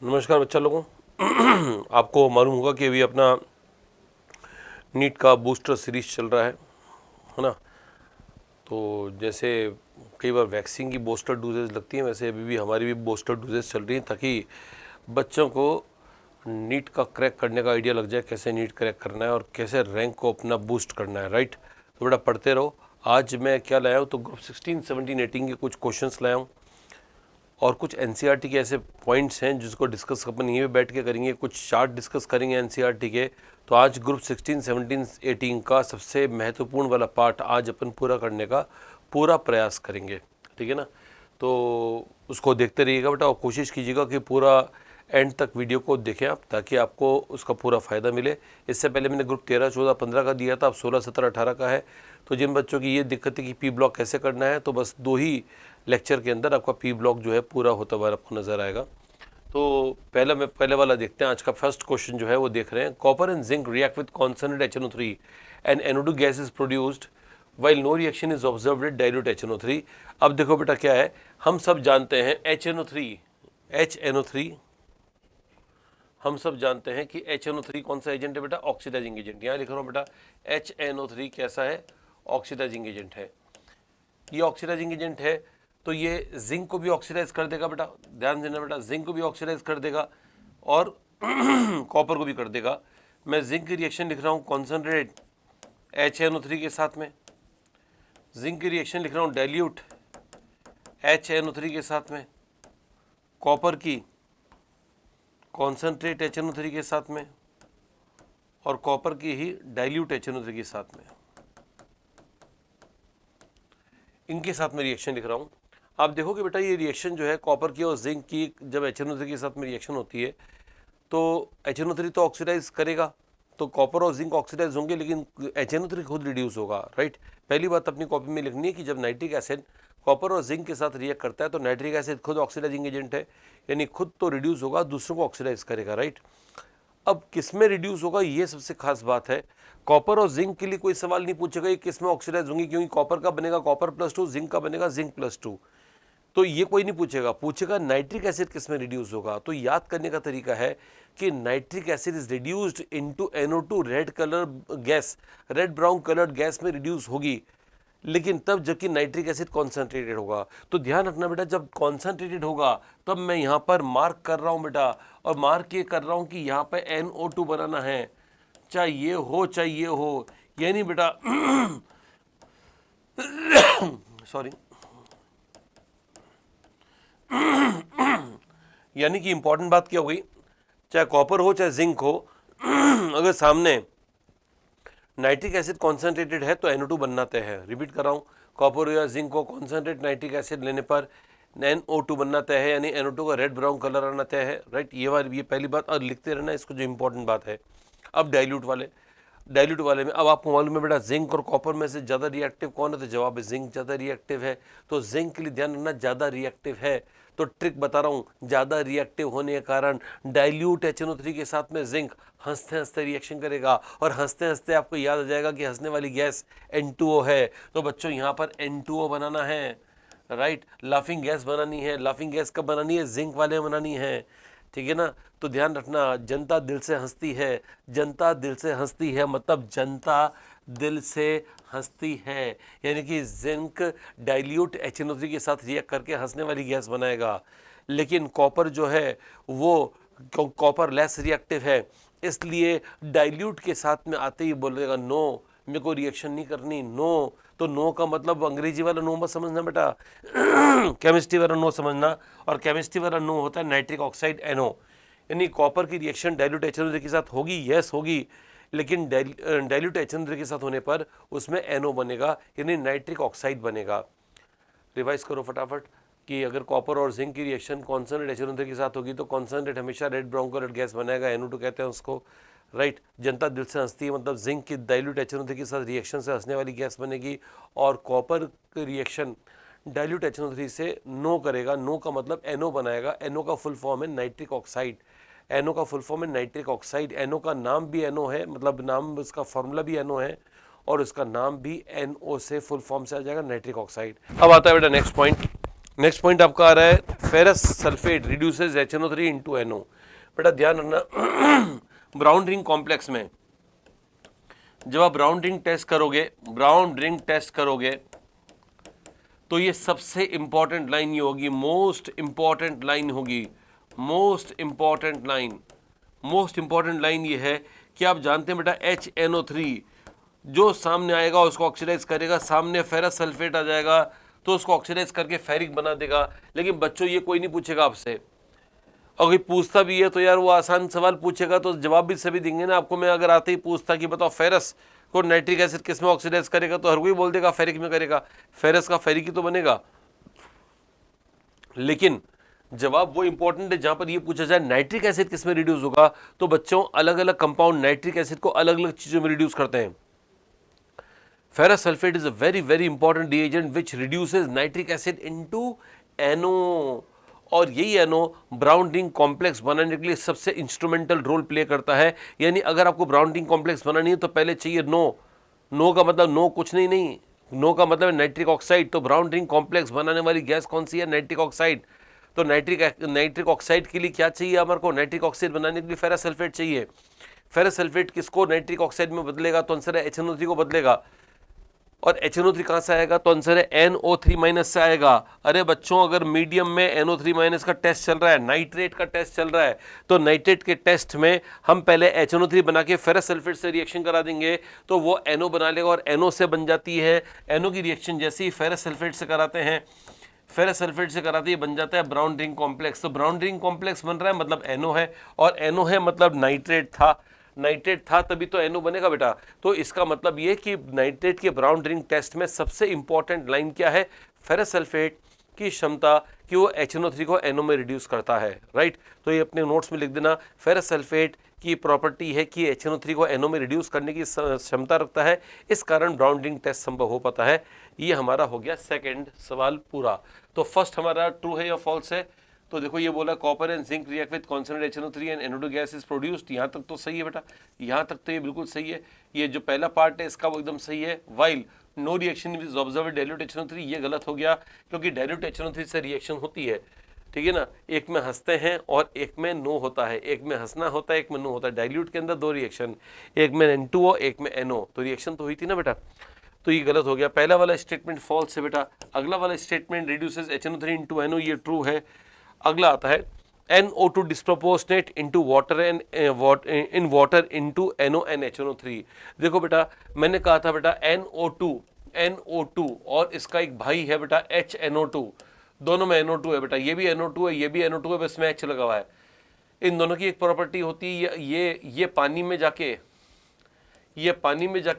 नमस्कार बच्चा लोगों आपको मालूम होगा कि अभी अपना नीट का बूस्टर सीरीज चल रहा है ना। तो जैसे कई बार वैक्सीन की बूस्टर डोजेज लगती हैं, वैसे अभी भी हमारी भी बूस्टर डोजेज चल रही हैं ताकि बच्चों को नीट का क्रैक करने का आइडिया लग जाए, कैसे नीट क्रैक करना है और कैसे रैंक को अपना बूस्ट करना है। राइट, तो बेटा पढ़ते रहो। आज मैं क्या लाया हूँ, तो ग्रुप 16, 17, 18 के कुछ क्वेश्चंस लाया हूँ और कुछ एनसीईआरटी के ऐसे पॉइंट्स हैं जिसको डिस्कस अपन यहीं पे बैठ के करेंगे। कुछ चार्ट डिस्कस करेंगे एनसीईआरटी के। तो आज ग्रुप 16, 17, 18 का सबसे महत्वपूर्ण वाला पार्ट आज अपन पूरा करने का पूरा प्रयास करेंगे, ठीक है ना। तो उसको देखते रहिएगा बेटा और कोशिश कीजिएगा कि पूरा एंड तक वीडियो को देखें आप, ताकि आपको उसका पूरा फ़ायदा मिले। इससे पहले मैंने ग्रुप 13, 14, 15 का दिया था, अब 16, 17, 18 का है। तो जिन बच्चों की ये दिक्कत है कि पी ब्लॉक कैसे करना है, तो बस 2 ही लेक्चर के अंदर आपका पी ब्लॉक जो है पूरा होता हुआ आपको नज़र आएगा। तो पहले वाला देखते हैं। आज का फर्स्ट क्वेश्चन जो है वो देख रहे हैं, copper and zinc react with concentrate HNO3 and NO2 gas is produced while no reaction is observed with dilute HNO3। अब देखो बेटा क्या है, हम सब जानते हैं HNO3 हम सब जानते हैं कि HNO3 कौन सा एजेंट है बेटा, ऑक्सीडाइजिंग एजेंट। यहाँ लिख रहा हूँ बेटा HNO3 कैसा है, ऑक्सीडाइजिंग एजेंट है। ये ऑक्सीडाइजिंग एजेंट है तो ये जिंक को भी ऑक्सीडाइज कर देगा बेटा, ध्यान देना बेटा, जिंक को भी ऑक्सीडाइज कर देगा और कॉपर को भी कर देगा। मैं जिंक की रिएक्शन लिख रहा हूँ कॉन्सनट्रेट HNO3 के साथ में, जिंक की रिएक्शन लिख रहा हूँ डाइल्यूट HNO3 के साथ में, कॉपर की कॉन्सनट्रेट HNO3 के साथ में और कॉपर की ही डाइल्यूट HNO3 के साथ में, इनके साथ में रिएक्शन लिख रहा हूँ। आप देखोगे बेटा ये रिएक्शन जो है कॉपर की और जिंक की जब HNO3 के साथ में रिएक्शन होती है तो HNO3 तो ऑक्सीडाइज करेगा, तो कॉपर और जिंक ऑक्सीडाइज होंगे लेकिन HNO3 खुद रिड्यूस होगा। राइट, पहली बात अपनी कॉपी में लिखनी है कि जब नाइट्रिक एसिड कॉपर और जिंक के साथ रिएक्ट करता है तो नाइट्रिक एसिड खुद ऑक्सीडाइजिंग एजेंट है, यानी खुद तो रिड्यूस होगा, दूसरों को ऑक्सीडाइज करेगा। राइट, अब किस में रिड्यूस होगा ये सबसे खास बात है। कॉपर और जिंक के लिए कोई सवाल नहीं पूछेगा ये किस में ऑक्सीडाइज होंगी, क्योंकि कॉपर का बनेगा कॉपर +2, जिंक का बनेगा जिंक +2, तो ये कोई नहीं पूछेगा। पूछेगा नाइट्रिक एसिड किस में रिड्यूस होगा। तो याद करने का तरीका है कि nitric acid is reduced into NO2 red colour gas, red brown coloured gas में रिड्यूस होगी, लेकिन तब जबकि नाइट्रिक एसिड कॉन्सेंट्रेटेड होगा। तो ध्यान रखना बेटा, जब कॉन्सेंट्रेटेड होगा तब मैं यहाँ पर मार्क कर रहा हूँ बेटा, और मार्क ये कर रहा हूँ कि यहाँ पर NO2 बनाना है, चाहे ये हो, यानी बेटा सॉरी यानी कि इंपॉर्टेंट बात क्या हो गई, चाहे कॉपर हो चाहे जिंक हो अगर सामने नाइट्रिक एसिड कॉन्सेंट्रेटेड है तो NO2 बनना तय है। रिपीट कर रहा हूँ, कॉपर या जिंक को कॉन्सेंट्रेट नाइट्रिक एसिड लेने पर NO2 बनना तय है, यानी NO2 का रेड ब्राउन कलर आना तय है। राइट, ये पहली बात, और लिखते रहना इसको जो इंपॉर्टेंट बात है। अब डाइल्यूट वाले में अब आपको मालूम है बेटा जिंक और कॉपर में से ज़्यादा रिएक्टिव कौन है, तो जवाब है जिंक ज़्यादा रिएक्टिव है। तो जिंक के लिए ध्यान रखना ज़्यादा रिएक्टिव है, तो ट्रिक बता रहा हूँ, ज़्यादा रिएक्टिव होने के कारण डाइल्यूट HNO3 के साथ में जिंक हंसते हंसते रिएक्शन करेगा, और हंसते हंसते आपको याद आ जाएगा कि हंसने वाली गैस N2O है। तो बच्चों यहाँ पर N2O बनाना है। राइट, लाफिंग गैस बनानी है। लाफिंग गैस कब बनानी है, जिंक वाले बनानी है, ठीक है ना। तो ध्यान रखना, जनता दिल से हंसती है, जनता दिल से हंसती है मतलब जनता दिल से हंसती है, यानी कि जिंक डाइल्यूट HNO3 के साथ रिएक्ट करके हंसने वाली गैस बनाएगा। लेकिन कॉपर जो है वो कॉपर लेस रिएक्टिव है, इसलिए डाइल्यूट के साथ में आते ही बोलेगा नो, मेरे को रिएक्शन नहीं करनी, नो। तो नो का मतलब अंग्रेजी वाला नो मत समझना बेटा केमिस्ट्री वाला नो समझना, और केमिस्ट्री वाला नो होता है नाइट्रिक ऑक्साइड NO, यानी कॉपर की रिएक्शन डाइल्यूट HNO3 के साथ होगी, यस होगी, लेकिन डाइल्यूट HNO3 के साथ होने पर उसमें NO बनेगा, यानी नाइट्रिक ऑक्साइड बनेगा। रिवाइज करो फटाफट कि अगर कॉपर और जिंक की रिएक्शन कॉन्सनट्रेट HNO3 के साथ होगी तो कॉन्सनट्रेट हमेशा रेड ब्राउन कलर गैस बनाएगा, NO2 कहते हैं उसको। राइट, जनता दिल से हंसती है मतलब जिंक की डाइल्यूट HNO3 के साथ रिएक्शन से हंसने वाली गैस बनेगी, और कॉपर की रिएक्शन डाइल्यूट HNO3 से नो करेगा, नो का मतलब NO बनाएगा। NO का फुल फॉर्म है नाइट्रिक ऑक्साइड, NO का फुल फॉर्म है नाइट्रिक ऑक्साइड। NO का नाम भी NO है, मतलब नाम उसका फॉर्मूला भी NO है, और उसका नाम भी NO से फुल फॉर्म से आ जाएगा नाइट्रिक ऑक्साइड। अब आता है बेटा नेक्स्ट पॉइंट आपका आ रहा है ferrous sulphate reduces HNO3 into NO। बेटा ध्यान रखना ब्राउन रिंग कॉम्प्लेक्स में जब आप ब्राउन रिंग टेस्ट करोगे तो ये सबसे इंपॉर्टेंट लाइन ये होगी, मोस्ट इंपॉर्टेंट लाइन ये है कि आप जानते हैं बेटा HNO3 जो सामने आएगा उसको ऑक्सीडाइज करेगा, सामने फेरस सल्फेट आ जाएगा तो उसको ऑक्सीडाइज करके फेरिक बना देगा। लेकिन बच्चों ये कोई नहीं पूछेगा आपसे, और कोई पूछता भी है तो यार वो आसान सवाल पूछेगा तो जवाब भी सभी देंगे ना आपको। मैं अगर आते ही पूछता कि बताओ फेरस को नाइट्रिक एसिड किस में ऑक्सीडाइज करेगा तो हर कोई बोल देगा फेरिक में करेगा, फेरस का फेरिक ही तो बनेगा। लेकिन जवाब वो इंपॉर्टेंट है जहां पर ये पूछा जाए नाइट्रिक एसिड किस में रिड्यूस होगा, तो बच्चों अलग अलग कंपाउंड नाइट्रिक एसिड को अलग अलग चीजों में रिड्यूस करते हैं। Ferrous sulphate is a very very important reagent which reduces nitric acid into NO, और यही NO ब्राउन रिंग कॉम्प्लेक्स बनाने के लिए सबसे इंस्ट्रूमेंटल रोल प्ले करता है। यानी अगर आपको ब्राउन रिंग कॉम्प्लेक्स बनानी है तो पहले चाहिए नो का मतलब नो कुछ नहीं, नो का मतलब है नाइट्रिक ऑक्साइड। तो ब्राउन रिंग कॉम्प्लेक्स बनाने वाली गैस कौन सी है? Nitric oxide. तो नाइट्रिक ऑक्साइड के लिए क्या चाहिए हमारे को? नाइट्रिक ऑक्साइड बनाने के लिए फेरस सल्फेट चाहिए। फेरस सल्फेट किसको नाइट्रिक ऑक्साइड में बदलेगा? तो आंसर है HNO3 को बदलेगा। और HNO3 कहां से आएगा? तो आंसर है NO3- से आएगा। अरे बच्चों अगर मीडियम में NO3- का टेस्ट चल रहा है, नाइट्रेट का टेस्ट चल रहा है, तो नाइट्रेट के टेस्ट में हम पहले HNO3 बना के फेरस सल्फेट से रिएक्शन करा देंगे तो वो NO बना लेगा और NO से बन जाती है। NO की रिएक्शन जैसे ही फेरस सल्फेट से कराते हैं, फेरस सल्फेट से कराते ही बन जाता है ब्राउन रिंग कॉम्प्लेक्स। तो ब्राउन रिंग कॉम्प्लेक्स बन रहा है मतलब NO है, और NO है मतलब नाइट्रेट था तभी तो NO बनेगा बेटा। तो इसका मतलब ये कि नाइट्रेट के ब्राउन रिंग टेस्ट में सबसे इंपॉर्टेंट लाइन क्या है? फेरस सल्फेट की क्षमता कि वो HNO3 को NO में रिड्यूस करता है, राइट। तो ये अपने नोट्स में लिख देना, फेरस सल्फेट की प्रॉपर्टी है कि HNO3 को NO में रिड्यूस करने की क्षमता रखता है, इस कारण ब्राउन रिंग टेस्ट संभव हो पाता है। ये हमारा हो गया सेकेंड सवाल पूरा। तो फर्स्ट हमारा ट्रू है या फॉल्स है? तो देखो ये बोला copper and zinc react with concentrated HNO3 and NO2 gas is produced. यहाँ तक तो सही है बेटा, यहाँ तक तो ये बिल्कुल सही है। ये जो पहला पार्ट है इसका वो एकदम सही है। While no reaction is observed dilute HNO3, ये गलत हो गया क्योंकि डाइल्यूट HNO3 से रिएक्शन होती है, ठीक है ना। एक में हंसते हैं और एक में नो होता है, एक में हंसना होता है एक में नो होता है। डाइल्यूट के अंदर दो रिएक्शन, एक में N2O एक में NO, तो रिएक्शन तो हुई थी ना बेटा। तो ये गलत हो गया, पहला वाला स्टेटमेंट फॉल्स है बेटा। अगला वाला statement reduces HNO3 into NO, ये ट्रू है। अगला आता है NO2 disproportionate into water and in water into NO and HNO3। देखो बेटा मैंने कहा था बेटा NO2 और इसका एक भाई है बेटा HNO2, दोनों में NO2 है बेटा, ये भी NO2 है ये भी NO2 है, बस में H लगा हुआ है। इन दोनों की एक प्रॉपर्टी होती है, ये पानी में जाके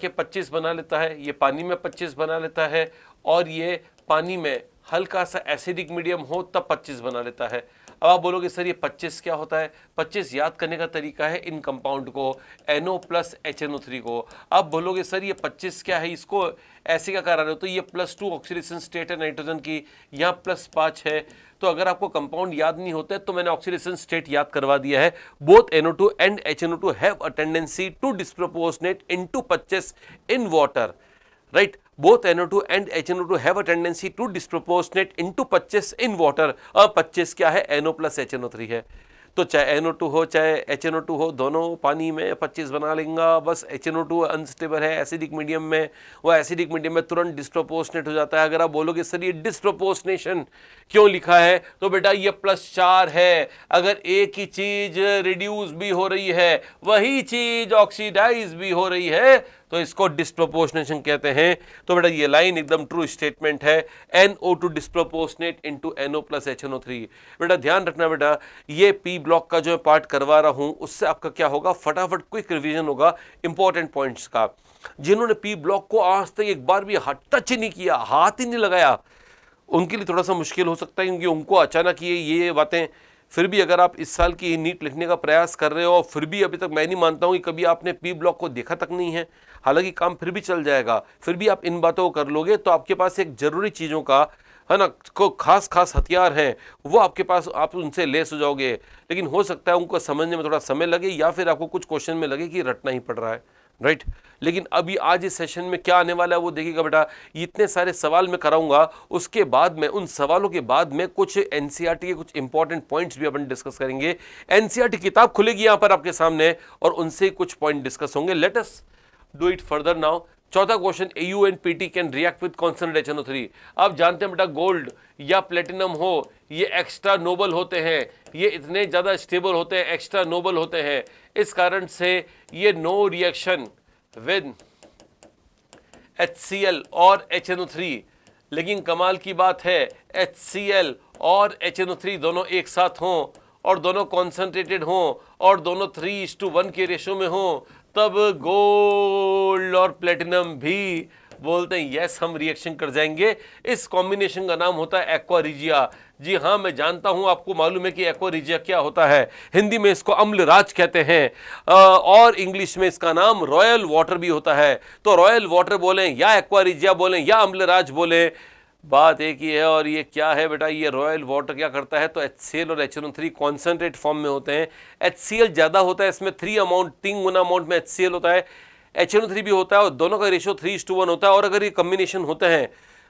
25 बना लेता है, ये पानी में 25 बना लेता है, और ये पानी में हल्का सा एसिडिक मीडियम हो तब 25 बना लेता है। अब आप बोलोगे सर ये 25 क्या होता है? 25 याद करने का तरीका है इन कंपाउंड को NO प्लस HNO3 को। आप बोलोगे सर ये 25 क्या है, इसको ऐसे क्या करा रहे हो? तो ये +2 ऑक्सीडेशन स्टेट है नाइट्रोजन की, यहाँ +5 है। तो अगर आपको कंपाउंड याद नहीं होते तो मैंने ऑक्सीडेशन स्टेट याद करवा दिया है। Both NO2 and HNO2 have a tendency to disproportionate into 25 in water, right? Both NO2 and HNO2 have a tendency to disproportionate into 25 in water। अब 25 क्या है? NO plus HNO3 है। तो चाहे NO2 हो चाहे HNO2 हो, दोनों पानी में 25 बना लेंगे। बस HNO2 अनस्टेबल है एसिडिक मीडियम में, वो एसिडिक मीडियम में तुरंत डिस्प्रोपोर्शनेट हो जाता है। अगर आप बोलोगे सर ये डिस्प्रोपोर्शनेशन क्यों लिखा है, तो बेटा ये +4 है। अगर एक ही चीज रिड्यूस भी हो रही है वही चीज ऑक्सीडाइज भी हो रही है तो इसको डिस्प्रोपोर्शनेशन कहते हैं। तो बेटा ये लाइन एकदम ट्रू स्टेटमेंट है, NO2 disproportionate into NO plus HNO3। बेटा ध्यान रखना बेटा, ये P ब्लॉक का जो मैं पार्ट करवा रहा हूं उससे आपका क्या होगा, फटाफट क्विक रिवीजन होगा इंपॉर्टेंट पॉइंट्स का। जिन्होंने P ब्लॉक को आज तक एक बार भी टच ही नहीं किया, हाथ ही नहीं लगाया, उनके लिए थोड़ा सा मुश्किल हो सकता है, क्योंकि उनको अचानक ये बातें। फिर भी अगर आप इस साल की नीट लिखने का प्रयास कर रहे हो, फिर भी अभी तक मैं नहीं मानता हूं कि कभी आपने P ब्लॉक को देखा तक नहीं है, हालांकि काम फिर भी चल जाएगा, फिर भी आप इन बातों को कर लोगे तो आपके पास एक जरूरी चीज़ों का है ना, को खास हथियार हैं, वो आपके पास, आप उनसे लेस हो जाओगे। लेकिन हो सकता है उनको समझने में थोड़ा समय लगे, या फिर आपको कुछ क्वेश्चन में लगे कि रटना ही पड़ रहा है, राइट। लेकिन अभी आज इस सेशन में क्या आने वाला है वो देखिएगा बेटा। इतने सारे सवाल मैं कराऊंगा, उसके बाद में उन सवालों के बाद में कुछ एनसीईआरटी के कुछ इंपॉर्टेंट पॉइंट्स भी अपन डिस्कस करेंगे। एनसीईआरटी किताब खुलेगी यहां पर आपके सामने और उनसे कुछ पॉइंट डिस्कस होंगे। Let us do it further now. चौथा question, AU and PT can react with concentrate HNO3। आप जानते हैं बेटा गोल्ड या प्लेटिनम हो, ये एक्स्ट्रा नोबल होते हैं, ये इतने ज्यादा स्टेबल होते हैं, एक्स्ट्रा नोबल होते हैं, इस कारण से ये नो रिएक्शन विद HCl और HNO3। लेकिन कमाल की बात है, HCl और HNO3 दोनों एक साथ हों और दोनों कॉन्सेंट्रेटेड हों और दोनों 3:1 के रेशो में हों, तब गोल्ड और प्लेटिनम भी बोलते हैं यस हम रिएक्शन कर जाएंगे। इस कॉम्बिनेशन का नाम होता है एक्वा रिजिया। जी हाँ, मैं जानता हूं आपको मालूम है कि एक्वा रिजिया क्या होता है। हिंदी में इसको अम्लराज कहते हैं और इंग्लिश में इसका नाम रॉयल वाटर भी होता है। तो रॉयल वाटर बोलें या एक्वा रिजिया बोलें या अम्लराज बोलें, बात एक ही है। और ये क्या है बेटा, ये रॉयल वाटर क्या करता है, तो HCl और HNO3 कॉन्सेंट्रेट फॉर्म में होते हैं। HCl ज्यादा होता है, इसमें 3 गुना अमाउंट में HCl होता है, HNO3 भी होता है और दोनों का रेशियो 3:1 होता है। और अगर ये कॉम्बिनेशन होते हैं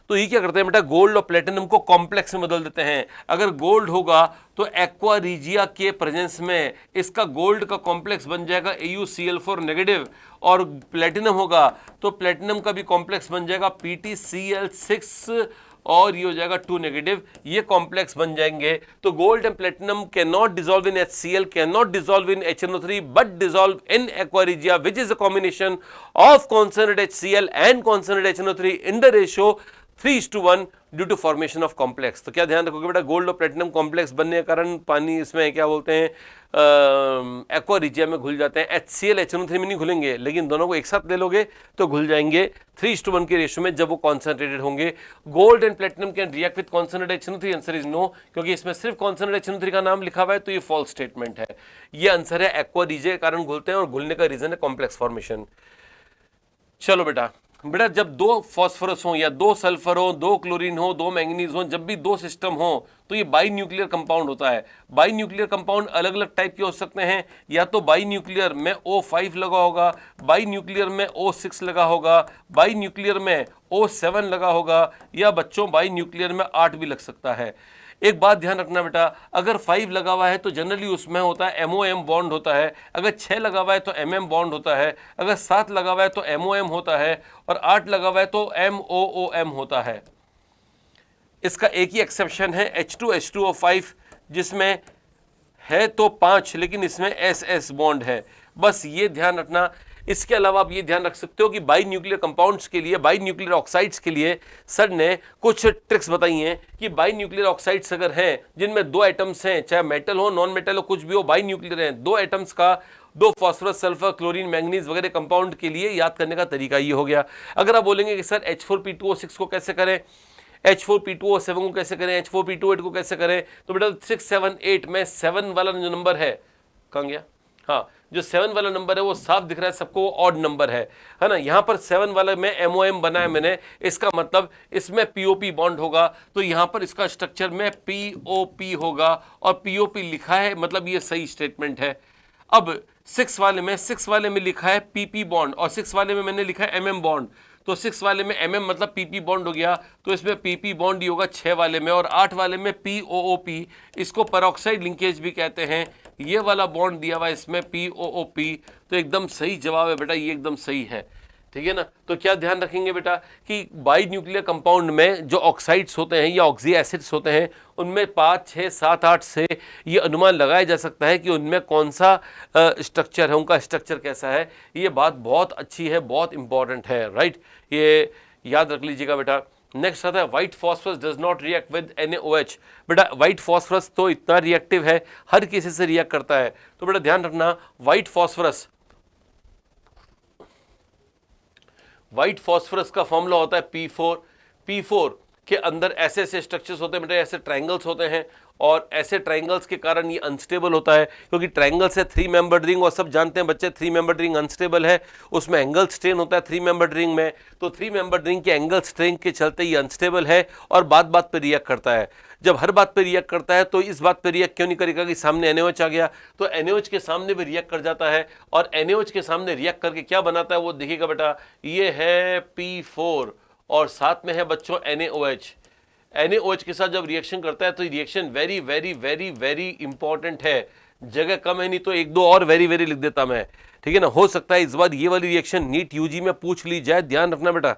तो ये क्या करते हैं बेटा, गोल्ड और प्लेटिनम को कॉम्प्लेक्स में बदल देते हैं। अगर गोल्ड होगा तो एक्वा रिजिया के प्रेजेंस में इसका गोल्ड का कॉम्प्लेक्स बन जाएगा AuCl4 नेगेटिव, और प्लेटिनम होगा तो प्लेटिनम का भी कॉम्प्लेक्स बन जाएगा PtCl6 और ये हो जाएगा 2 नेगेटिव। ये कॉम्प्लेक्स बन जाएंगे। तो gold and platinum can not dissolve in HCl, can not dissolve in HNO3 but dissolve in aqua regia which is a combination of concentrate HCl and concentrate HNO3 in the ratio 3:1 due to formation of complex. तो क्या ध्यान रखोगे बेटा, gold और platinum complex बनने के कारण पानी इसमें क्या बोलते हैं एक्वा रिजिया में घुल जाते हैं। HCl HNO3 में नहीं घुलेंगे, लेकिन दोनों को एक साथ ले लोगे तो घुल जाएंगे 3:1 के रेशियो में जब वो कॉन्सेंट्रेटेड होंगे। Gold and platinum can react with concentrated HNO3, answer is no, क्योंकि इसमें सिर्फ कॉन्सेंट्रेटेड HNO3 का नाम लिखा हुआ है, तो ये फॉल्स स्टेटमेंट है। ये आंसर है एक्वा रिजिया के कारण घुलते हैं और घुलने का रीजन है कॉम्प्लेक्स फॉर्मेशन। चलो बेटा, जब 2 फॉस्फोरस हो या 2 सल्फर हो, 2 क्लोरीन हो, 2 मैंगनीज हो, जब भी 2 सिस्टम हो तो ये बाई न्यूक्लियर कंपाउंड होता है। बाई न्यूक्लियर कंपाउंड अलग अलग टाइप के हो सकते हैं, या तो बाई न्यूक्लियर में O5 लगा होगा, बाई न्यूक्लियर में O6 लगा होगा, बाई न्यूक्लियर में O7 लगा होगा, या बच्चों बाई न्यूक्लियर में 8 भी लग सकता है। एक बात ध्यान रखना बेटा, अगर 5 लगा हुआ है तो जनरली उसमें होता है MOM बॉन्ड होता है, अगर 6 लगा हुआ है तो MM बॉन्ड होता है, अगर 7 लगा हुआ है तो MOM होता है, और 8 लगा हुआ है तो MOOM होता है। इसका एक ही एक्सेप्शन है H2H2O5, जिसमें है तो 5 लेकिन इसमें SS बॉन्ड है। बस ये ध्यान रखना। इसके अलावा आप ये ध्यान रख सकते हो कि बाई न्यूक्लियर कंपाउंड्स के लिए, बाई न्यूक्लियर ऑक्साइड्स के लिए सर ने कुछ ट्रिक्स बताई हैं कि बाई न्यूक्लियर ऑक्साइड्स अगर हैं जिनमें 2 एटम्स हैं, चाहे मेटल हो नॉन मेटल हो कुछ भी हो, बाई न्यूक्लियर हैं, 2 एटम्स का 2 फॉस्फोरस सल्फर क्लोरीन मैंगनीज वगैरह कंपाउंड के लिए याद करने का तरीका ये हो गया। अगर आप बोलेंगे कि सर H4P2O6 को कैसे करें, H4P2O7 को कैसे करें, H4P2O8 को कैसे करें, तो बेटा 6, 7, 8 में 7 वाला जो नंबर है, कहाँ गया, हाँ जो 7 वाला नंबर है वो साफ दिख रहा है सबको, वो ऑड नंबर है ना। यहाँ पर 7 वाला में MOM बनाया मैंने, इसका मतलब इसमें POP बॉन्ड होगा, तो यहाँ पर इसका स्ट्रक्चर में POP होगा और POP लिखा है, मतलब ये सही स्टेटमेंट है। अब 6 वाले में लिखा है PP बॉन्ड और 6 वाले में मैंने लिखा है MM बॉन्ड, तो 6 वाले में MM मतलब PP बॉन्ड हो गया, तो इसमें PP बॉन्ड ही होगा 6 वाले में, और 8 वाले में POOP, इसको पेरोक्साइड लिंकेज भी कहते हैं। ये वाला बॉन्ड दिया हुआ है इसमें POOP, तो एकदम सही जवाब है बेटा, ये एकदम सही है, ठीक है ना। तो क्या ध्यान रखेंगे बेटा कि बाई न्यूक्लियर कंपाउंड में जो ऑक्साइड्स होते हैं या ऑक्सी एसिड्स होते हैं, उनमें 5, 6, 7, 8 से ये अनुमान लगाया जा सकता है कि उनमें कौन सा स्ट्रक्चर है, उनका स्ट्रक्चर कैसा है। ये बात बहुत अच्छी है, बहुत इंपॉर्टेंट है, राइट, ये याद रख लीजिएगा बेटा। नेक्स्ट आता है white phosphorus does not react with NaOH। बेटा व्हाइट फॉस्फोरस तो इतना रिएक्टिव है, हर किसी से रिएक्ट करता है, तो बेटा ध्यान रखना व्हाइट फॉस्फोरस का फॉर्मूला होता है P4 के अंदर ऐसे ऐसे स्ट्रक्चर्स होते हैं बेटा, ऐसे ट्रायंगल्स होते हैं, और ऐसे ट्रायंगल्स के कारण ये अनस्टेबल होता है, क्योंकि ट्रायंगल से 3 मेंबर्ड रिंग, और सब जानते हैं बच्चे 3 मेंबर्ड रिंग अनस्टेबल है, उसमें एंगल स्ट्रेन होता है 3 मेंबर्ड रिंग में, तो 3 मेंबर्ड रिंग के एंगल स्ट्रेन के चलते ये अनस्टेबल है और बात बात पर रिएक्ट करता है। जब हर बात पे रिएक्ट करता है तो इस बात पे रिएक्ट क्यों नहीं करेगा कि सामने NaOH आ गया, तो NaOH के सामने भी रिएक्ट कर जाता है और NaOH के सामने रिएक्ट करके क्या बनाता है वो देखिएगा बेटा, ये है P4 और साथ में है बच्चों NaOH। NaOH के साथ जब रिएक्शन करता है तो reaction very very very very important है, जगह कम है, नहीं तो एक दो और वेरी वेरी लिख देता मैं, ठीक है ना। हो सकता है इस बार ये वाली रिएक्शन नीट यूजी में पूछ ली जाए, ध्यान रखना बेटा।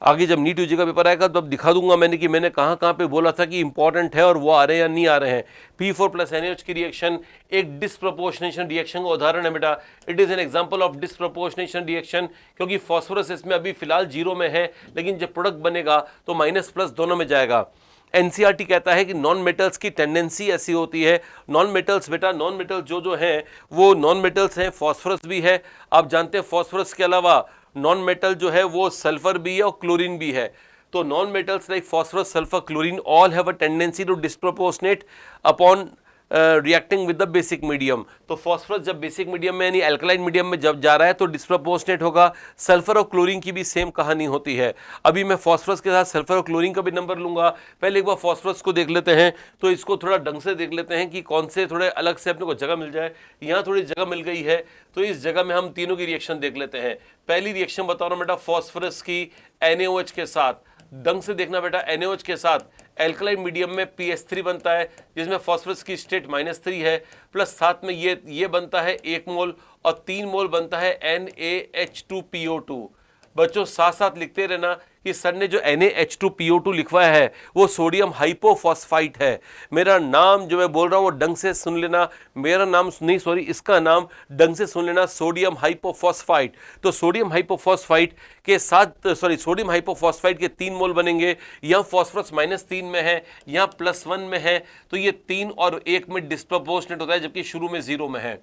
आगे जब नीट यूजी का पेपर आएगा तो अब दिखा दूंगा मैंने कि मैंने कहाँ कहाँ पे बोला था कि इंपॉर्टेंट है और वो आ रहे हैं या नहीं आ रहे हैं। P4 प्लस NaOH की रिएक्शन एक डिस्प्रपोर्शनेशन रिएक्शन का उदाहरण है बेटा। It is an example of disproportionation reaction, क्योंकि फॉस्फोरस इसमें अभी फिलहाल 0 में है, लेकिन जब प्रोडक्ट बनेगा तो माइनस प्लस दोनों में जाएगा। एनसीईआरटी कहता है कि नॉन मेटल्स की टेंडेंसी ऐसी होती है, नॉन मेटल्स बेटा, नॉन मेटल्स जो हैं वो नॉन मेटल्स हैं, फॉस्फोरस भी है। आप जानते हैं फॉस्फोरस के अलावा नॉन मेटल जो है वो सल्फर भी है और क्लोरीन भी है। तो non metals like phosphorus, sulphur, chlorine all have a tendency to disproportionate upon reacting with the basic medium. तो फॉस्फोरस जब बेसिक मीडियम में यानी अल्कलाइन मीडियम में जब जा रहा है तो डिस्प्रोपोर्शनेट होगा। सल्फर और क्लोरीन की भी सेम कहानी होती है। अभी मैं फॉस्फोरस के साथ सल्फर और क्लोरीन का भी नंबर लूंगा। पहले एक बार फॉस्फोरस को देख लेते हैं, तो इसको थोड़ा ढंग से देख लेते हैं कि कौन से थोड़े अलग से अपने को जगह मिल जाए। यहाँ थोड़ी जगह मिल गई है तो इस जगह में हम तीनों की रिएक्शन देख लेते हैं। पहली रिएक्शन बता रहा हूं बेटा, फॉस्फोरस की NaOH के साथ, ढंग से देखना बेटा, NaOH के साथ एल्कलाइन मीडियम में PS3 बनता है जिसमें फॉस्फोरस की स्टेट -3 है, प्लस साथ में ये बनता है 1 मोल और 3 मोल बनता है NaH2PO2। बच्चों साथ साथ लिखते रहना कि सर ने जो NaH2PO2 लिखवाया है वो सोडियम हाइपोफॉस्फाइट है। मेरा नाम जो मैं बोल रहा हूँ वो ढंग से सुन लेना, मेरा नाम नहीं सॉरी इसका नाम ढंग से सुन लेना, सोडियम हाइपोफॉस्फाइट। तो सोडियम हाइपोफॉस्फाइट के साथ सोडियम हाइपोफॉस्फाइट के 3 मोल बनेंगे। यहाँ फॉस्फोरस -3 में है, यहाँ +1 में है, तो ये 3 और 1 में डिस्प्रपोर्शनेट होता है जबकि शुरू में 0 में है,